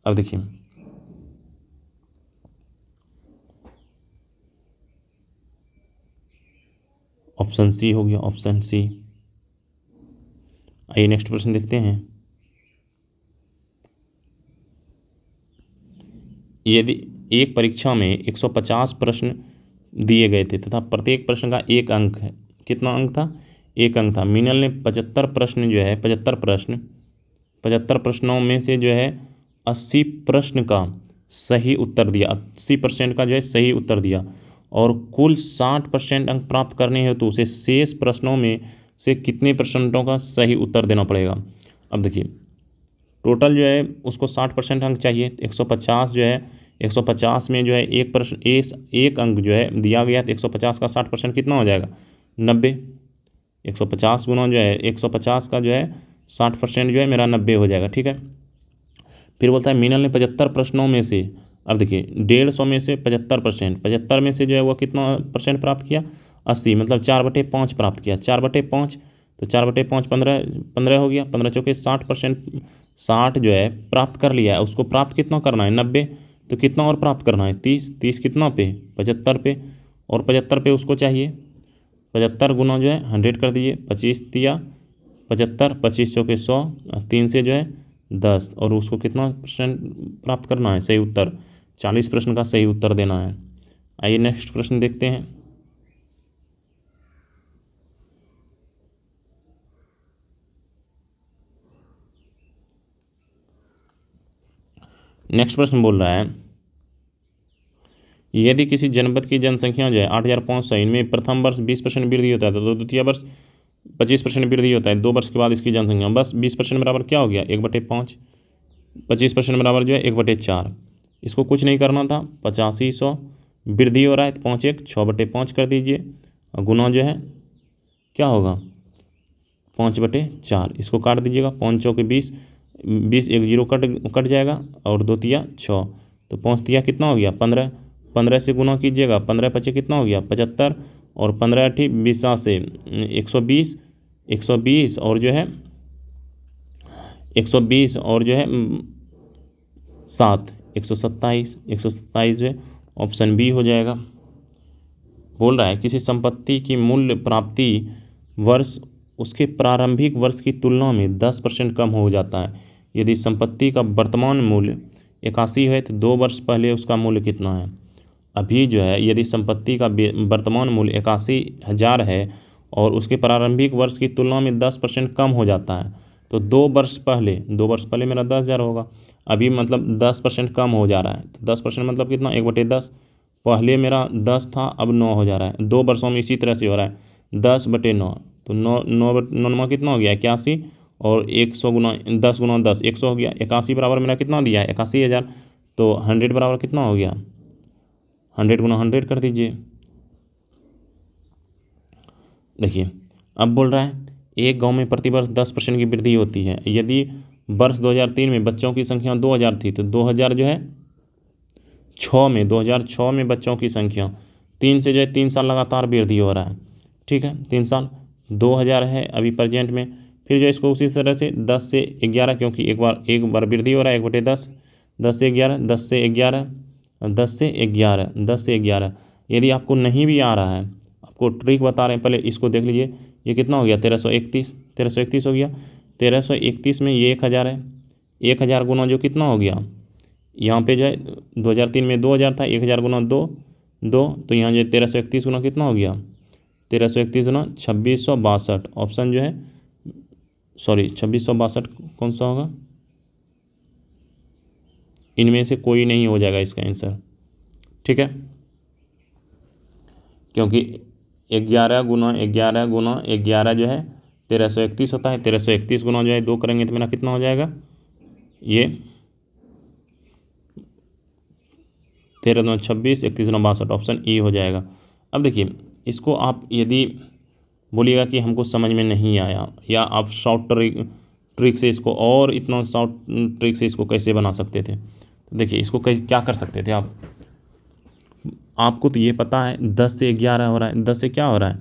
अब देखिए ऑप्शन सी हो गया, ऑप्शन सी। आइए नेक्स्ट प्रश्न देखते हैं। यदि एक परीक्षा में 150 प्रश्न दिए गए थे तथा प्रत्येक प्रश्न का 1 अंक है, कितना अंक था 1 अंक था। मीनल ने 75 प्रश्न जो है 75 प्रश्नों में से जो है 80 प्रश्न का सही उत्तर दिया, 80% का जो है सही उत्तर दिया, और कुल 60% अंक प्राप्त करने हैं तो उसे शेष प्रश्नों में से कितने प्रश्नों का सही उत्तर देना पड़ेगा। अब देखिए टोटल जो है उसको 60% अंक चाहिए, 150 जो है 150 में जो है एक प्रश्न एक अंक जो है दिया गया, तो 150 का 60% कितना हो जाएगा 90। 150 गुना जो है 150 का जो है 60% जो है मेरा 90 हो जाएगा। ठीक है, फिर बोलता है मीनल ने 75 प्रश्नों में से, अब देखिए 150 में से 75%, 75 में से जो है वह कितना % प्राप्त किया 80, मतलब 4/5 प्राप्त किया। 4/5 तो 4/5 15 15 हो गया, 15 चौके 60%, 60 जो है प्राप्त कर लिया है, उसको प्राप्त कितना करना है 90, तो कितना और प्राप्त करना है 30, 30 कितना पे 75 पे, और 75 पे उसको चाहिए 75 गुना जो है 100 कर दीजिए, 25 दिया 75, 25 चौके 100, 3 से जो है 10, और उसको कितना % प्राप्त करना है सही उत्तर 40 प्रश्न का सही उत्तर देना है। आइए नेक्स्ट प्रश्न देखते हैं। नेक्स्ट प्रश्न बोल रहा है यदि किसी जनपद की जनसंख्या जो है 8,500, इनमें प्रथम वर्ष 20% वृद्धि होता है तो द्वितीय वर्ष 25% वृद्धि होता है, 2 वर्ष के बाद इसकी जनसंख्या बस 20% बराबर क्या हो गया 1/5, 25% बराबर जो है 1/4, इसको कुछ नहीं करना था 8500 वृद्धि हो रहा है तो 5 1 6/5 कर दीजिए, और गुना जो है क्या होगा 5/4, इसको काट दीजिएगा 5 चौके 20, 20 एक 0 कट जाएगा और 2 तिया 6, तो 5 तिया कितना हो गया 15, 15 से गुना कीजिएगा 15 पचे कितना हो गया 75, और 15 अठी 20 से 120, 120 और जो है 120 और जो है 7 127, 127 जो है ऑप्शन बी हो जाएगा। बोल रहा है किसी संपत्ति की मूल्य प्राप्ति वर्ष उसके प्रारंभिक वर्ष की तुलना में 10% कम हो जाता है। यदि संपत्ति का वर्तमान मूल्य 81 है तो 2 वर्ष पहले उसका मूल्य कितना है। अभी जो है यदि संपत्ति का वर्तमान मूल्य 81,000 है और उसके प्रारंभिक वर्ष की तुलना में 10% कम हो जाता है, तो 2 वर्ष पहले मेरा 10,000 होगा, अभी मतलब 10% कम हो जा रहा है, तो 10% मतलब कितना 1/10, पहले मेरा 10 था अब 9 हो जा रहा है, 2 वर्षों में इसी तरह से हो रहा है 10/9, तो 9 कितना हो गया 81, और 100 गुना 10 गुना 10 100 हो गया, 81 बराबर मेरा कितना दिया है 81,000, तो 100 बराबर कितना हो गया 100 गुना 100 कर दीजिए। देखिए अब बोल रहा है एक गांव में प्रतिवर्ष 10% की वृद्धि होती है। यदि वर्ष 2003 में बच्चों की संख्या 2000 थी तो 2000 जो है 2006 में बच्चों की संख्या 3 से जो है 3 साल लगातार वृद्धि हो रहा है, ठीक है 3 साल 2000 है अभी प्रेजेंट में, फिर जो इसको उसी तरह से 10 से 11, क्योंकि एक बार वृद्धि हो रहा है 1/10, 10 से 11, 10 से 11, 10 से 11, 10 से 11। यदि आपको नहीं भी आ रहा है, आपको ट्रिक बता रहे हैं, पहले इसको देख लीजिए, ये कितना हो गया 1331 हो गया, 1331 में ये 1000 है, 1000 गुना जो कितना हो गया यहाँ पे जो है 2003 में 2000 था, 1000 गुना 2, तो यहाँ जो 1331 गुना कितना हो गया 1331 गुना 2662, ऑप्शन जो है 2662 कौन सा होगा, इनमें से कोई नहीं हो जाएगा इसका आंसर, ठीक है, क्योंकि 11 गुना 11 जो है 1331 होता है, 1331 गुना जो है 2 करेंगे तो मेरा कितना हो जाएगा ये 13 9 26, 31 9 62, ऑप्शन ई हो जाएगा। अब देखिए इसको आप यदि बोलिएगा कि हमको समझ में नहीं आया, या आप शॉर्ट ट्रिक से इसको, और इतना शॉर्ट ट्रिक से इसको कैसे बना सकते थे, तो देखिए इसको क्या कर सकते थे आपको तो ये पता है 10 से 11 हो रहा है, 10 से क्या हो रहा है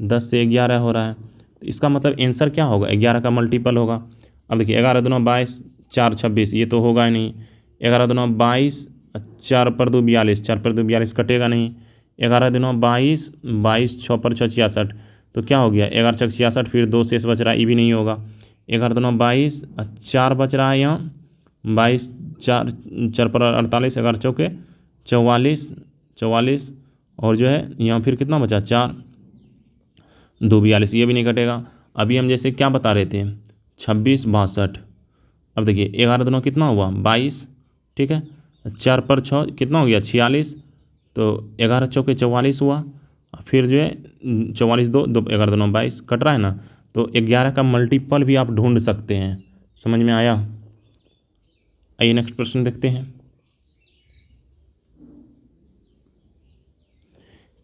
10 से 11 हो रहा है, तो इसका मतलब आंसर क्या होगा 11 का मल्टीपल होगा। अब देखिए 11 दूना 22, 4 26, ये तो होगा ही नहीं, 11 दूना 22, 4 पर 2 42, 4 पर 2 42 कटेगा नहीं, 11 दूना 22, 22 6 पर 6 66, तो क्या हो गया 11 6 66, फिर 2 शेष बच रहा है, ये भी नहीं होगा, 11 दूना 22, 4 बच रहा है यहाँ 22, 4 पर 48, 11 चौके 44, और जो है यहाँ फिर कितना बचा 4 2 42, ये भी नहीं कटेगा। अभी हम जैसे क्या बता रहे थे 26 62, अब देखिए 11 दूना कितना हुआ 22, ठीक है, 4 पर 6 कितना हो गया 46, तो 11 चौके 44 हुआ, फिर जो है 44 2 11 दूना 22 कट रहा है ना, तो 11 का मल्टीपल भी आप ढूंढ सकते हैं। समझ में आया। आइए नेक्स्ट प्रश्न देखते हैं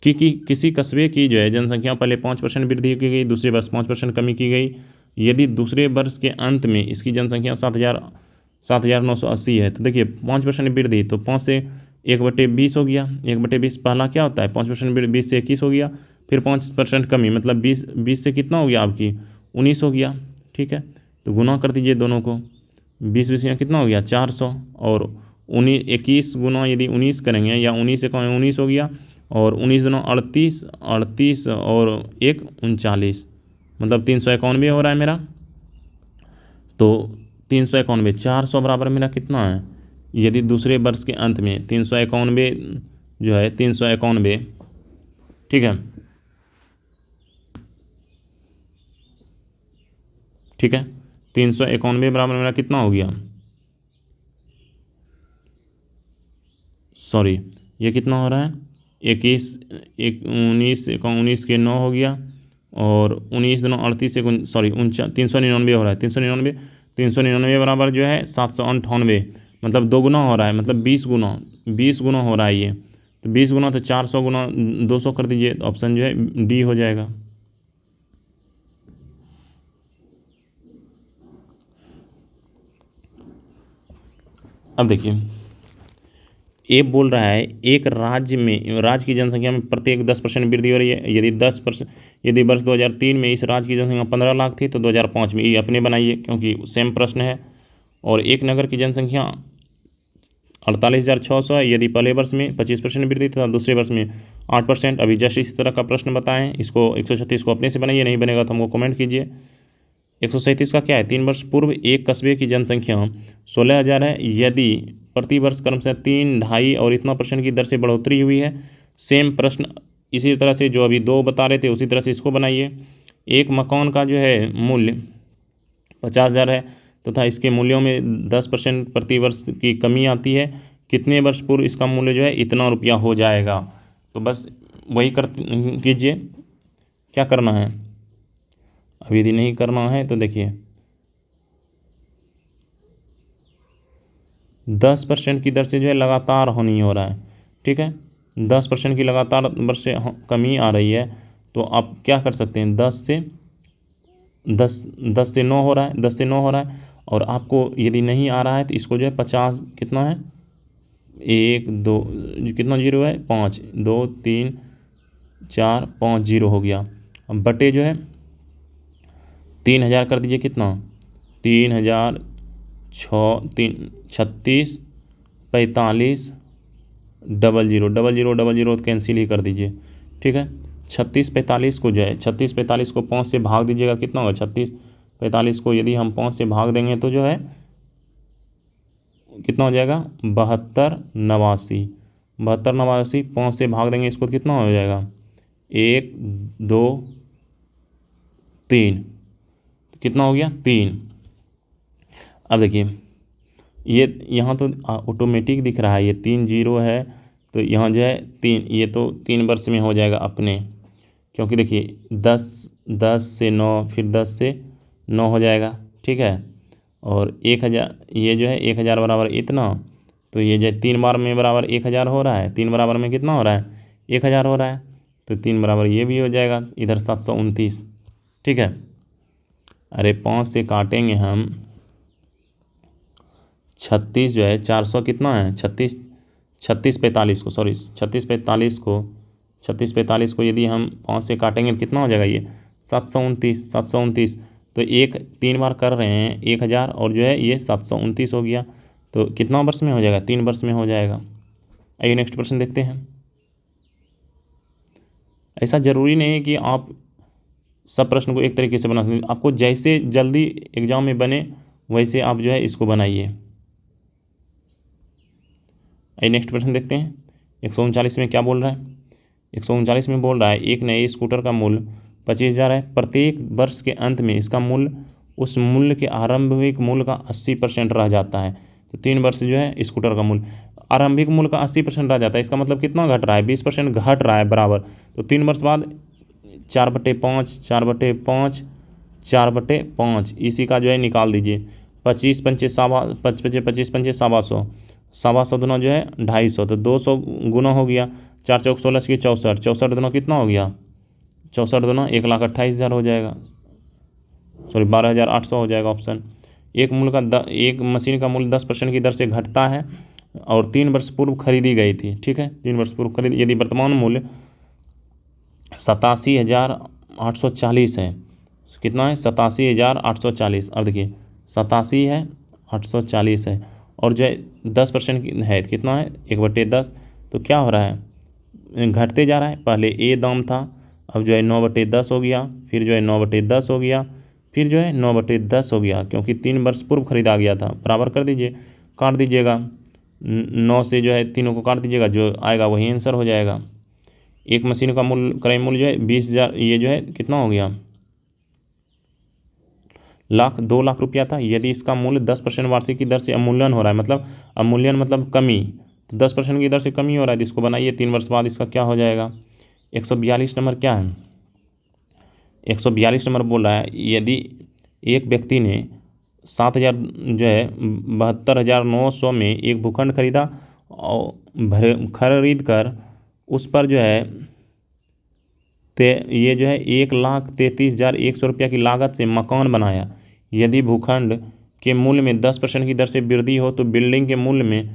कि किसी कस्बे की जो है जनसंख्या पहले 5% वृद्धि की गई, दूसरे वर्ष 5% कमी की गई। यदि दूसरे वर्ष के अंत में इसकी जनसंख्या 7,980 है, तो देखिए 5% वृद्धि, तो 5 से 1/20 हो गया, 1/20 पहला क्या होता है 5% 20 से 21 हो गया, फिर 5% कमी मतलब 20 से कितना हो गया आपकी 19 हो गया, ठीक है। तो गुना कर दीजिए दोनों को, 20 20 कितना हो गया 400, और 21 गुना यदि 19 करेंगे, या 19 से कहें 19 हो गया, और 19 गुना 38, 38 और 1 39, मतलब 391 हो रहा है मेरा। तो 391, 400 बराबर मेरा कितना है, यदि दूसरे वर्ष के अंत में 391 जो है 391, ठीक है, ठीक है। 391 बराबर मेरा कितना हो गया, सॉरी ये कितना हो रहा है, 21 19 के 9 हो गया, और 19 दोनों 38 से सॉरी 399 हो रहा है, 399 बराबर जो है 798, मतलब 2 गुना हो रहा है, मतलब 20 गुना हो रहा है ये। तो 20 गुना तो 400 गुना 200 कर दीजिए, तो ऑप्शन जो है डी हो जाएगा। अब देखिए, ए बोल रहा है एक राज्य की जनसंख्या में प्रत्येक 10% वृद्धि हो रही है। यदि वर्ष 2003 में इस राज्य की जनसंख्या 15 लाख थी, तो 2005 में, ये अपने बनाइए क्योंकि सेम प्रश्न है। और एक नगर की जनसंख्या 48,600 है, यदि पहले वर्ष में 25% वृद्धि तथा दूसरे वर्ष में 8%। अभी जस्ट इस तरह का प्रश्न बताएं, इसको 136 को अपने से बनाइए, नहीं बनेगा तो हमको कमेंट कीजिए। 137 का क्या है, 3 वर्ष पूर्व एक कस्बे की जनसंख्या 16,000 है, यदि प्रति वर्ष क्रमशः 3, 2.5 और इतना % की दर से बढ़ोतरी हुई है। सेम प्रश्न इसी तरह से जो अभी 2 बता रहे थे उसी तरह से इसको बनाइए। एक मकान का जो है मूल्य 50,000 है तथा इसके मूल्यों में 10% प्रति वर्ष की कमी आती है, कितने वर्ष पूर्व इसका मूल्य जो है इतना रुपया हो जाएगा। तो बस वही कर कीजिए, क्या करना है। अब यदि नहीं करना है तो देखिए 10% की दर से जो है लगातार हानि हो रहा है, ठीक है, 10% की लगातार वर्ष से कमी आ रही है। तो आप क्या कर सकते हैं, 10 से 9 हो रहा है, 10 से 9 हो रहा है। और आपको यदि नहीं आ रहा है तो इसको जो है 50 कितना है, 1 2 कितना जीरो है, 5 2 3 4 5 जीरो हो गया। अब बटे जो है 3,000 कर दीजिए, कितना 3,000 36 45 00 तो कैंसिल ही कर दीजिए, ठीक है। 36 45 को जो है 36 45 को 5 से भाग दीजिएगा, कितना होगा 36 45 को यदि हम 5 से भाग देंगे तो जो है कितना हो जाएगा 72 89 5 से भाग देंगे इसको, कितना हो जाएगा 1 2 3, कितना हो गया 3। अब देखिए ये यहाँ तो ऑटोमेटिक दिख रहा है, ये 3 जीरो है, तो यहाँ जो है 3, ये तो 3 वर्ष में हो जाएगा अपने, क्योंकि देखिए 10 से 9 फिर 10 से 9 हो जाएगा, ठीक है। और 1,000 ये जो है 1,000 बराबर इतना, तो ये जो है 3 बार में बराबर 1,000 हो रहा है, 3 बराबर में कितना हो रहा है 1,000 हो रहा है, तो 3 बराबर ये भी हो जाएगा इधर 729, ठीक है। अरे 5 से काटेंगे हम 36 जो है 400 कितना है 36 45 को, सॉरी 36 45 को यदि हम 5 से काटेंगे तो कितना हो जाएगा ये 729। तो 3 बार कर रहे हैं 1,000 और जो है ये 729 हो गया, तो कितना वर्ष में हो जाएगा 3 वर्ष में हो जाएगा। आइए नेक्स्ट प्रश्न देखते हैं। ऐसा ज़रूरी नहीं है कि आप सब प्रश्न को एक तरीके से बना सकते, आपको जैसे जल्दी एग्जाम में बने वैसे आप जो है इसको बनाइए। आइए नेक्स्ट प्रश्न देखते हैं। 139 में क्या बोल रहा है, 139 में बोल रहा है एक नए स्कूटर का मूल्य 25,000 है, प्रत्येक वर्ष के अंत में इसका मूल्य उस मूल्य के आरंभिक मूल्य का 80% रह जाता है। तो 3 वर्ष जो है स्कूटर का मूल्य आरंभिक मूल्य का 80% रह जाता है, इसका मतलब कितना घट रहा है 20% घट रहा है बराबर। तो 3 वर्ष बाद 4/5 4/5 4/5 इसी का जो है निकाल दीजिए। 25 पंचे 1,250 दुना जो है 250, तो 200 गुना हो गया, 4 चौक 16 की 64, 64 दुना कितना हो गया 64 दुना 1,28,000 हो जाएगा, सॉरी 12,800 हो जाएगा ऑप्शन। एक मशीन का मूल्य 10% की दर से घटता है और 3 वर्ष पूर्व खरीदी गई थी, ठीक है, 3 वर्ष पूर्व खरीदी, यदि वर्तमान मूल्य 87,840 है, कितना है 87,840। अब देखिए 87 है, 840 है, और जो है 10% है कितना है 1/10। तो क्या हो रहा है, घटते जा रहा है। पहले ए दाम था, अब जो है 9/10 हो गया, फिर जो है 9/10 हो गया, फिर जो है 9/10 हो गया, क्योंकि 3 वर्ष पूर्व खरीदा गया था। बराबर कर दीजिए, काट दीजिएगा, 9 से जो है तीनों को काट दीजिएगा, जो आएगा वही आंसर हो जाएगा। एक मशीन का मूल्य, क्रय मूल्य जो है 20,000, ये जो है कितना हो गया, 2 लाख रुपया था। यदि इसका मूल्य 10% वार्षिक की दर से अवमूल्यन हो रहा है, मतलब अवमूल्यन मतलब कमी, तो 10% की दर से कमी हो रहा है, तो इसको बनाइए 3 वर्ष बाद इसका क्या हो जाएगा। 142 नंबर क्या है, 142 नंबर बोल रहा है, यदि एक व्यक्ति ने 7,000 जो है 72,900 में एक भूखंड खरीदा और खरीद कर उस पर जो है ये जो है 1,33,100 रुपया की लागत से मकान बनाया। यदि भूखंड के मूल्य में 10% की दर से वृद्धि हो तो बिल्डिंग के मूल्य में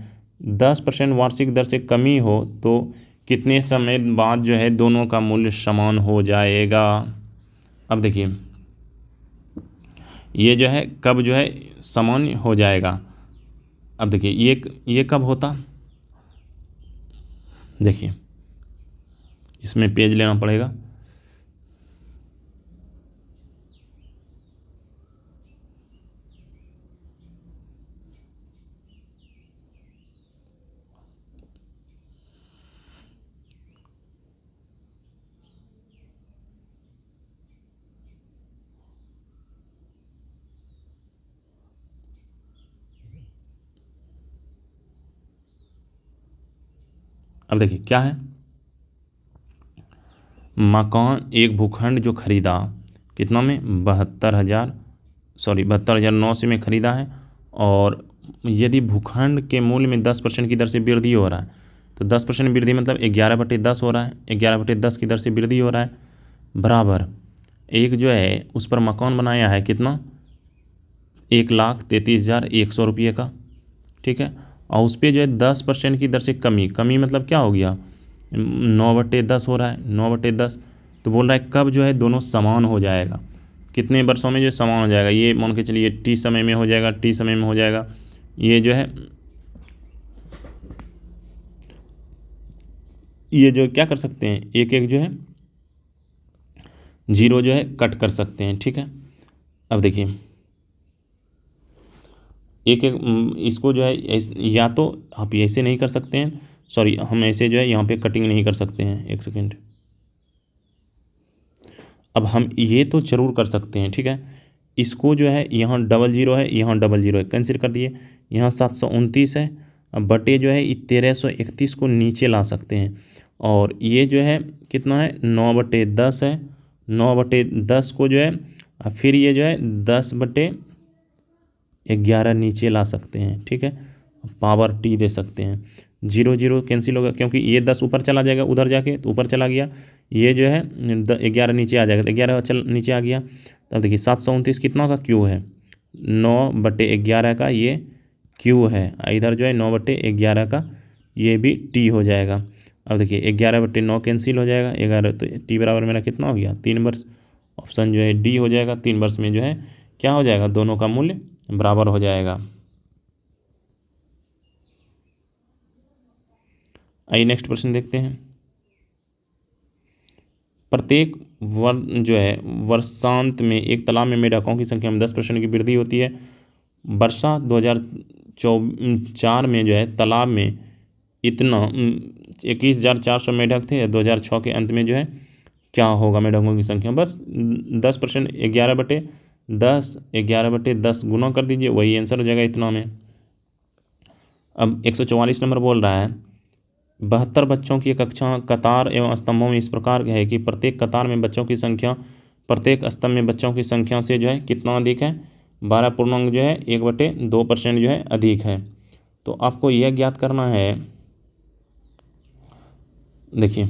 10% वार्षिक दर से कमी हो तो कितने समय बाद जो है दोनों का मूल्य समान हो जाएगा। अब देखिए ये जो है कब जो है समान हो जाएगा। अब देखिए ये कब होता, देखिए इसमें पेज लेना पड़ेगा। अब देखिए क्या है, मकान एक भूखंड जो खरीदा कितना में 72,900 में खरीदा है, और यदि भूखंड के मूल्य में 10% की दर से वृद्धि हो रहा है, तो 10% वृद्धि मतलब 11/10 हो रहा है, 11/10 की दर से वृद्धि हो रहा है, बराबर एक जो है उस पर मकान बनाया है कितना 1,33,100 रुपये का, ठीक है, और उस पर जो है 10% की दर से कमी मतलब क्या हो गया 9/10 हो रहा है, 9/10। तो बोल रहा है कब जो है दोनों समान हो जाएगा, कितने वर्षों में जो समान हो जाएगा। ये मान के चलिए टी समय में हो जाएगा, टी समय में हो जाएगा। ये जो है ये जो क्या कर सकते हैं, एक एक जो है जीरो जो है कट कर सकते हैं, ठीक है। अब देखिए एक एक इसको जो है या तो आप ऐसे नहीं कर सकते हैं, सॉरी हम ऐसे जो है यहाँ पे कटिंग नहीं कर सकते हैं, एक सेकेंड। अब हम ये तो ज़रूर कर सकते हैं, ठीक है, इसको जो है यहाँ 00 है, यहाँ 00 है, कैंसिल कर दिए, यहाँ 729 है, अब बटे जो है 1331 को नीचे ला सकते हैं, और ये जो है कितना है 9/10 है, 9/10 को जो है फिर ये जो है 10/11 नीचे ला सकते हैं, ठीक है, पावर टी दे सकते हैं। 0 कैंसिल होगा क्योंकि ये 10 ऊपर चला जाएगा, उधर जाके तो ऊपर चला गया, ये जो है 11 नीचे आ जाएगा, तो 11 नीचे आ गया। तब देखिए 729 कितना का क्यू है 9/11 का ये क्यू है, इधर जो है 9/11 का ये भी टी हो जाएगा। अब देखिए 11/9 कैंसिल हो जाएगा, 11 तो टी बराबर मेरा कितना हो गया 3 वर्ष। ऑप्शन जो है डी हो जाएगा, 3 वर्ष में जो है क्या हो जाएगा दोनों का मूल्य बराबर हो जाएगा। आइए नेक्स्ट प्रश्न देखते हैं। प्रत्येक जो है वर्षांत में एक तालाब में मेढकों की संख्या में 10% की वृद्धि होती है। वर्षा 2004 में जो है तालाब में इतना 21,400 मेढक थे, 2006 के अंत में जो है क्या होगा मेढकों की संख्या, बस 10% 11/10 गुना कर दीजिए, वही आंसर हो जाएगा इतना में। अब 144 नंबर बोल रहा है 72 बच्चों की कक्षा कतार एवं स्तंभों में इस प्रकार है कि प्रत्येक कतार में बच्चों की संख्या प्रत्येक स्तंभ में बच्चों की संख्या से जो है कितना अधिक है 12 जो है 1/2% जो है अधिक है। तो आपको यह ज्ञात करना है, देखिए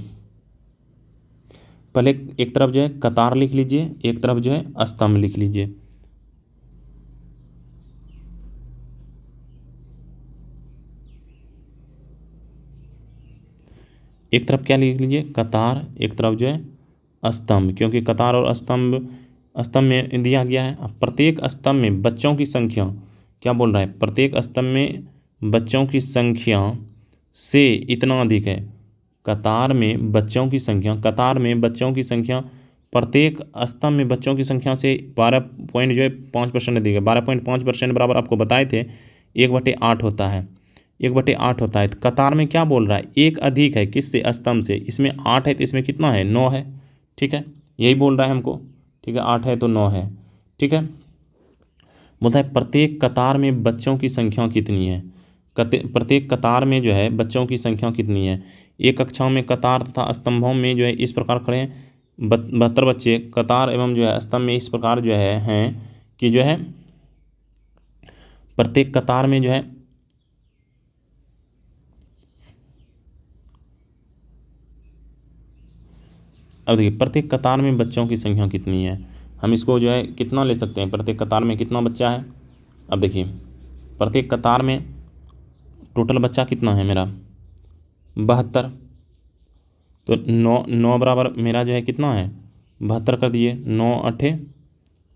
पहले एक तरफ जो है कतार लिख लीजिए, एक तरफ जो है स्तंभ लिख लीजिए। एक तरफ क्या लिख लीजिए कतार, एक तरफ जो है स्तंभ, क्योंकि कतार और स्तंभ स्तंभ में दिया गया है। अब प्रत्येक स्तंभ में बच्चों की संख्या क्या बोल रहा है, प्रत्येक स्तंभ में बच्चों की संख्या से इतना अधिक है। कतार में बच्चों की संख्या, कतार में बच्चों की संख्या प्रत्येक स्तंभ में बच्चों की संख्या से 12.5% अधिक है। 12.5% बराबर आपको बताए थे 1/8 होता है, 1/8 होता है। तो कतार में क्या बोल रहा है, एक अधिक है किससे, स्तंभ से। इसमें 8 है तो इसमें कितना है, 9 है। ठीक है, यही बोल रहा है हमको। ठीक है, 8 है तो 9 है। ठीक है, बोलता है प्रत्येक कतार में बच्चों की संख्या कितनी है। प्रत्येक कतार में जो है बच्चों की संख्या कितनी है। एक कक्षाओं में कतार तथा स्तंभों में जो है इस प्रकार खड़े हैं 72 बच्चे। कतार एवं जो है स्तंभ में इस प्रकार जो है हैं कि जो है प्रत्येक कतार में जो है अब देखिए प्रत्येक कतार में बच्चों की संख्या कितनी है। हम इसको जो है कितना ले सकते हैं, प्रत्येक कतार में कितना बच्चा है। अब देखिए प्रत्येक कतार में टोटल बच्चा कितना है मेरा, 72। तो 9 बराबर मेरा जो है कितना है, 72 कर दिए, 9 8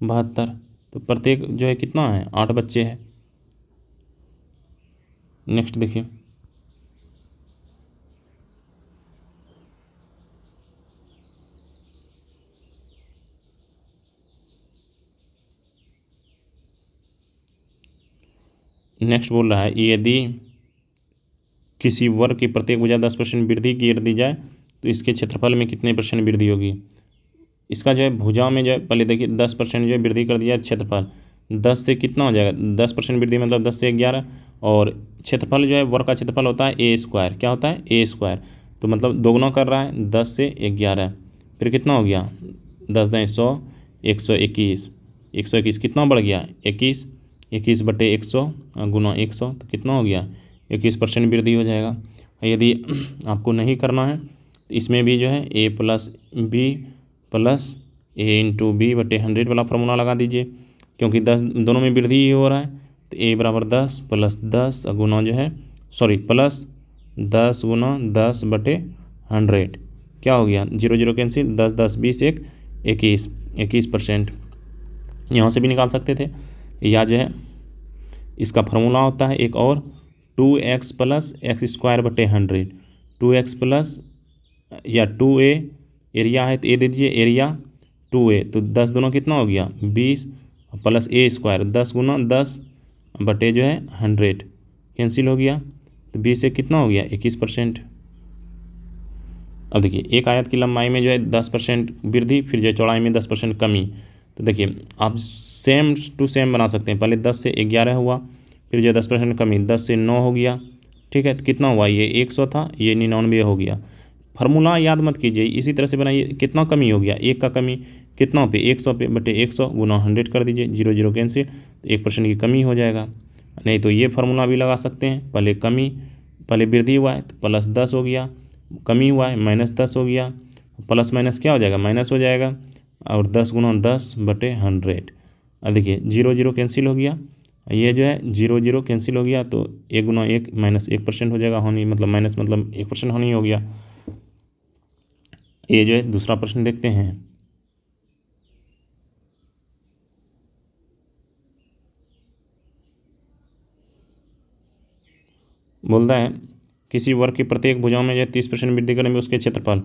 72। तो प्रत्येक जो है कितना है, 8 बच्चे हैं। नेक्स्ट देखिए, नेक्स्ट बोल रहा है यदि किसी वर्ग की प्रत्येक भुजा 10% वृद्धि कर दी जाए तो इसके क्षेत्रफल में कितने % वृद्धि होगी। इसका जो है भुजा में जो है पहले देखिए 10% जो है वृद्धि कर दिया क्षेत्रफल, 10 से कितना हो जाएगा, 10% वृद्धि मतलब 10 से 11। और क्षेत्रफल जो है वर्ग का क्षेत्रफल होता है A², क्या होता है A²। तो मतलब दोगुना कर रहा है 10 से 11, फिर कितना हो गया 10 दाएँ 100, 121, 121 कितना बढ़ गया 21, 21/100 गुना 100 तो कितना हो गया 21% वृद्धि हो जाएगा। यदि आपको नहीं करना है तो इसमें भी जो है A+B प्लस A/B/100 वाला फार्मूला लगा दीजिए, क्योंकि 10 दोनों में वृद्धि ही हो रहा है। तो A बराबर 10 प्लस 10 गुना जो है प्लस 10 गुना 10/100 क्या हो गया, 0 0 कैंसिल, 10 10 20 1 21, 21% यहाँ से भी निकाल सकते थे। या जो है इसका फार्मूला होता है एक और 2x plus x²/100, 2x plus या 2a एरिया है तो ए दे दीजिए, एरिया 2a तो 10 दोनों कितना हो गया 20 प्लस A² 10 गुना 10 बटे जो है 100 कैंसिल हो गया। तो 20 से कितना हो गया 21%। अब देखिए एक आयत की लंबाई में जो है 10% वृद्धि, फिर जो है चौड़ाई में 10% कमी। तो देखिए आप सेम टू सेम बना सकते हैं। पहले 10 से 11 हुआ, फिर जो है 10% कमी, 10 से 9 हो गया। ठीक है, तो कितना हुआ, ये 100 था, ये 99 हो गया। फार्मूला याद मत कीजिए, इसी तरह से बनाइए। कितना कमी हो गया, एक का कमी कितना पे 100 पे बटे 100 गुना 100 कर दीजिए, 0 0 कैंसिल, तो 1% की कमी हो जाएगा। नहीं तो ये फार्मूला भी लगा सकते हैं, पहले कमी, पहले वृद्धि हुआ है तो प्लस 10 हो गया, कमी हुआ है -10 हो गया, प्लस माइनस क्या हो जाएगा, माइनस हो जाएगा, और 10 गुना 10/100। अब देखिए 0 0 कैंसिल हो गया, ये जो है 0 0 कैंसिल हो गया, तो 1 गुना 1 -1% हो जाएगा, होनी मतलब माइनस मतलब 1% होनी हो गया। ये जो है दूसरा प्रश्न देखते हैं। बोलता है किसी वर्ग की प्रत्येक भुजाओं में जो 30% वृद्धि करने में उसके क्षेत्रफल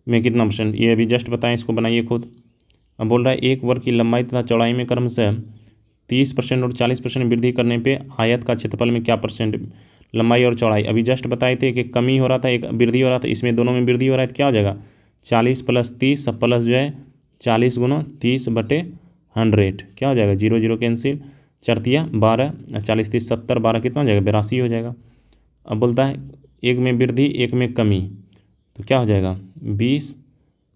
में कितना %, ये अभी जस्ट बताएं, इसको बनाइए खुद। अब बोल रहा है एक वर्ग की लंबाई तथा चौड़ाई में क्रमशः 30% और 40% वृद्धि करने पे आयत का क्षेत्रफल में क्या % लंबाई और चौड़ाई। अभी जस्ट बताए थे कि कमी हो रहा था, एक वृद्धि हो रहा था, इसमें दोनों में वृद्धि हो रहा है तो क्या हो जाएगा 40 प्लस 30 प्लस जो है 40 गुना 30/100 क्या हो जाएगा, 0 0 कैंसिल, 4 12, 40 30 70, 12 कितना हो जाएगा 82 हो जाएगा। अब बोलता है एक में वृद्धि एक में कमी, तो क्या हो जाएगा 20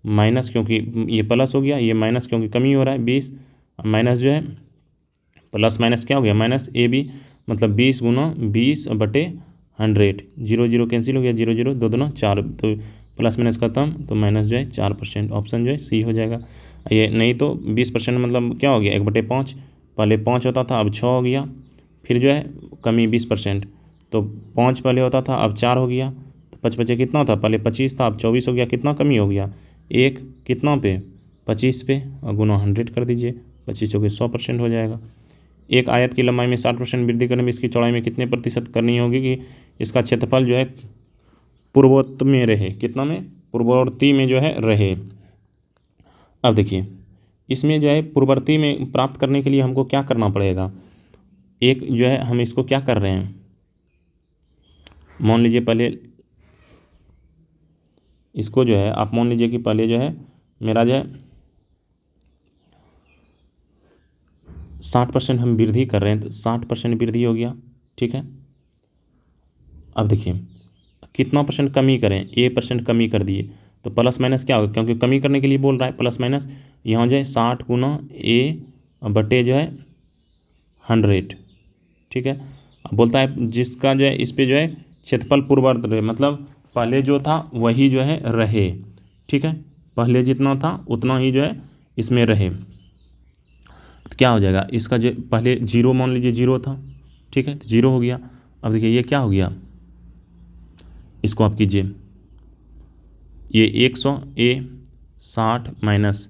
माइनस, क्योंकि ये प्लस हो गया, ये माइनस क्योंकि कमी हो रहा है 20, माइनस जो है प्लस माइनस क्या हो गया माइनस AB, मतलब 20 गुना 20/100, 0 0 कैंसिल हो गया, 0 0 2 2 4, तो प्लस माइनस खत्म, तो माइनस जो है 4%, ऑप्शन जो है C हो जाएगा। ये नहीं तो 20% मतलब क्या हो गया 1/5, पहले 5 होता था अब 6 हो गया, फिर जो है कमी 20%, तो 5 पहले होता था अब 4 हो गया, तो 5 बचे कितना था, पहले 25 था अब 24 हो गया, कितना कमी हो गया 1, कितना पे 25 पे और गुना 100 कर दीजिए, 25 चौके 100% हो जाएगा। एक आयत की लंबाई में 60% वृद्धि करने में इसकी चौड़ाई में कितने प्रतिशत करनी होगी कि इसका क्षेत्रफल जो है पूर्वोत्तर में रहे, कितना में, पूर्ववर्ती में जो है रहे। अब देखिए इसमें जो है पूर्ववर्ती में प्राप्त करने के लिए हमको क्या करना पड़ेगा, एक जो है हम इसको क्या कर रहे हैं, मान लीजिए पहले इसको जो है आप मान लीजिए कि पहले जो है मेरा जो है 60% हम वृद्धि कर रहे हैं, तो 60% वृद्धि हो गया, ठीक है। अब देखिए कितना परसेंट कमी करें, %, कमी कर दिए तो प्लस माइनस क्या होगा, क्योंकि कमी करने के लिए बोल रहा है प्लस माइनस, यहाँ जो है 60 गुना A/, जो है 100, ठीक है। अब बोलता है जिसका जो है इस पे जो है क्षेत्रफल पूर्ववर्त रहे, मतलब पहले जो था वही जो है रहे, ठीक है, पहले जितना था उतना ही जो है इसमें रहे। तो क्या हो जाएगा, इसका जो पहले 0 मान लीजिए 0 था, ठीक है, तो 0 हो गया। अब देखिए ये क्या हो गया, इसको आप कीजिए, ये 100A 60 माइनस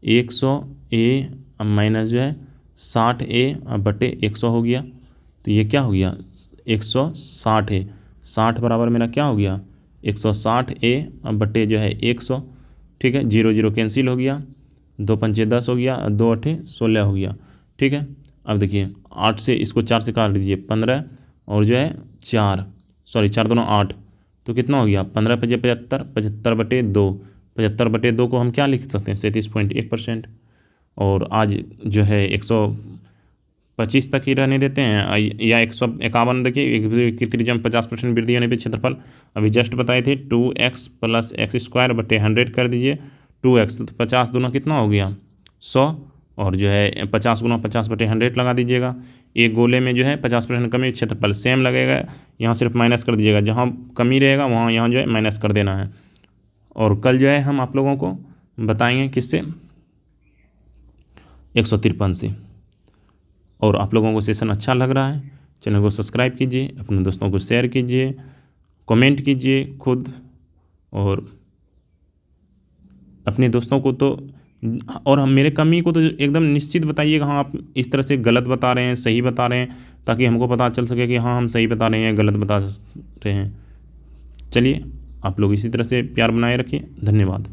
100A माइनस जो है 60A/100 हो गया। तो ये क्या हो गया 160 है, 60 बराबर मेरा क्या हो गया 160A/ जो है 100, ठीक है, 0 0 कैंसिल हो गया, 2 पंचे 10 हो गया, 2 8 16 हो गया, ठीक है। अब देखिए 8 से इसको 4 से काट दीजिए 15 और जो है 4 दूना 8, तो कितना हो गया 15 × 5 = 75, 75/2, 75/2 को हम क्या लिख सकते हैं 37.1%। और आज जो है 125 तक ही रहने देते हैं या 151, देखिए की त्रिज्या में 50% वृद्धि होने पे क्षेत्रफल अभी जस्ट बताए थे 2x + x² 100 कर दीजिए, 2x तो 50 दूना कितना हो गया 100, और जो है 50 गुना 50/100 लगा दीजिएगा। एक गोले में जो है 50% कमी, क्षेत्रफल सेम लगेगा, यहाँ सिर्फ माइनस कर दीजिएगा, जहाँ कमी रहेगा वहाँ यहाँ जो है माइनस कर देना है। और कल जो है हम आप लोगों को बताएंगे किससे, 153 से। और आप लोगों को सेशन अच्छा लग रहा है, चैनल को सब्सक्राइब कीजिए, अपने दोस्तों को शेयर कीजिए, कमेंट कीजिए खुद, और अपने दोस्तों को तो, और हम मेरे कमी को तो एकदम निश्चित बताइएगा, हाँ आप इस तरह से गलत बता रहे हैं सही बता रहे हैं, ताकि हमको पता चल सके कि हाँ हम सही बता रहे हैं गलत बता रहे हैं। चलिए आप लोग इसी तरह से प्यार बनाए रखिए, धन्यवाद।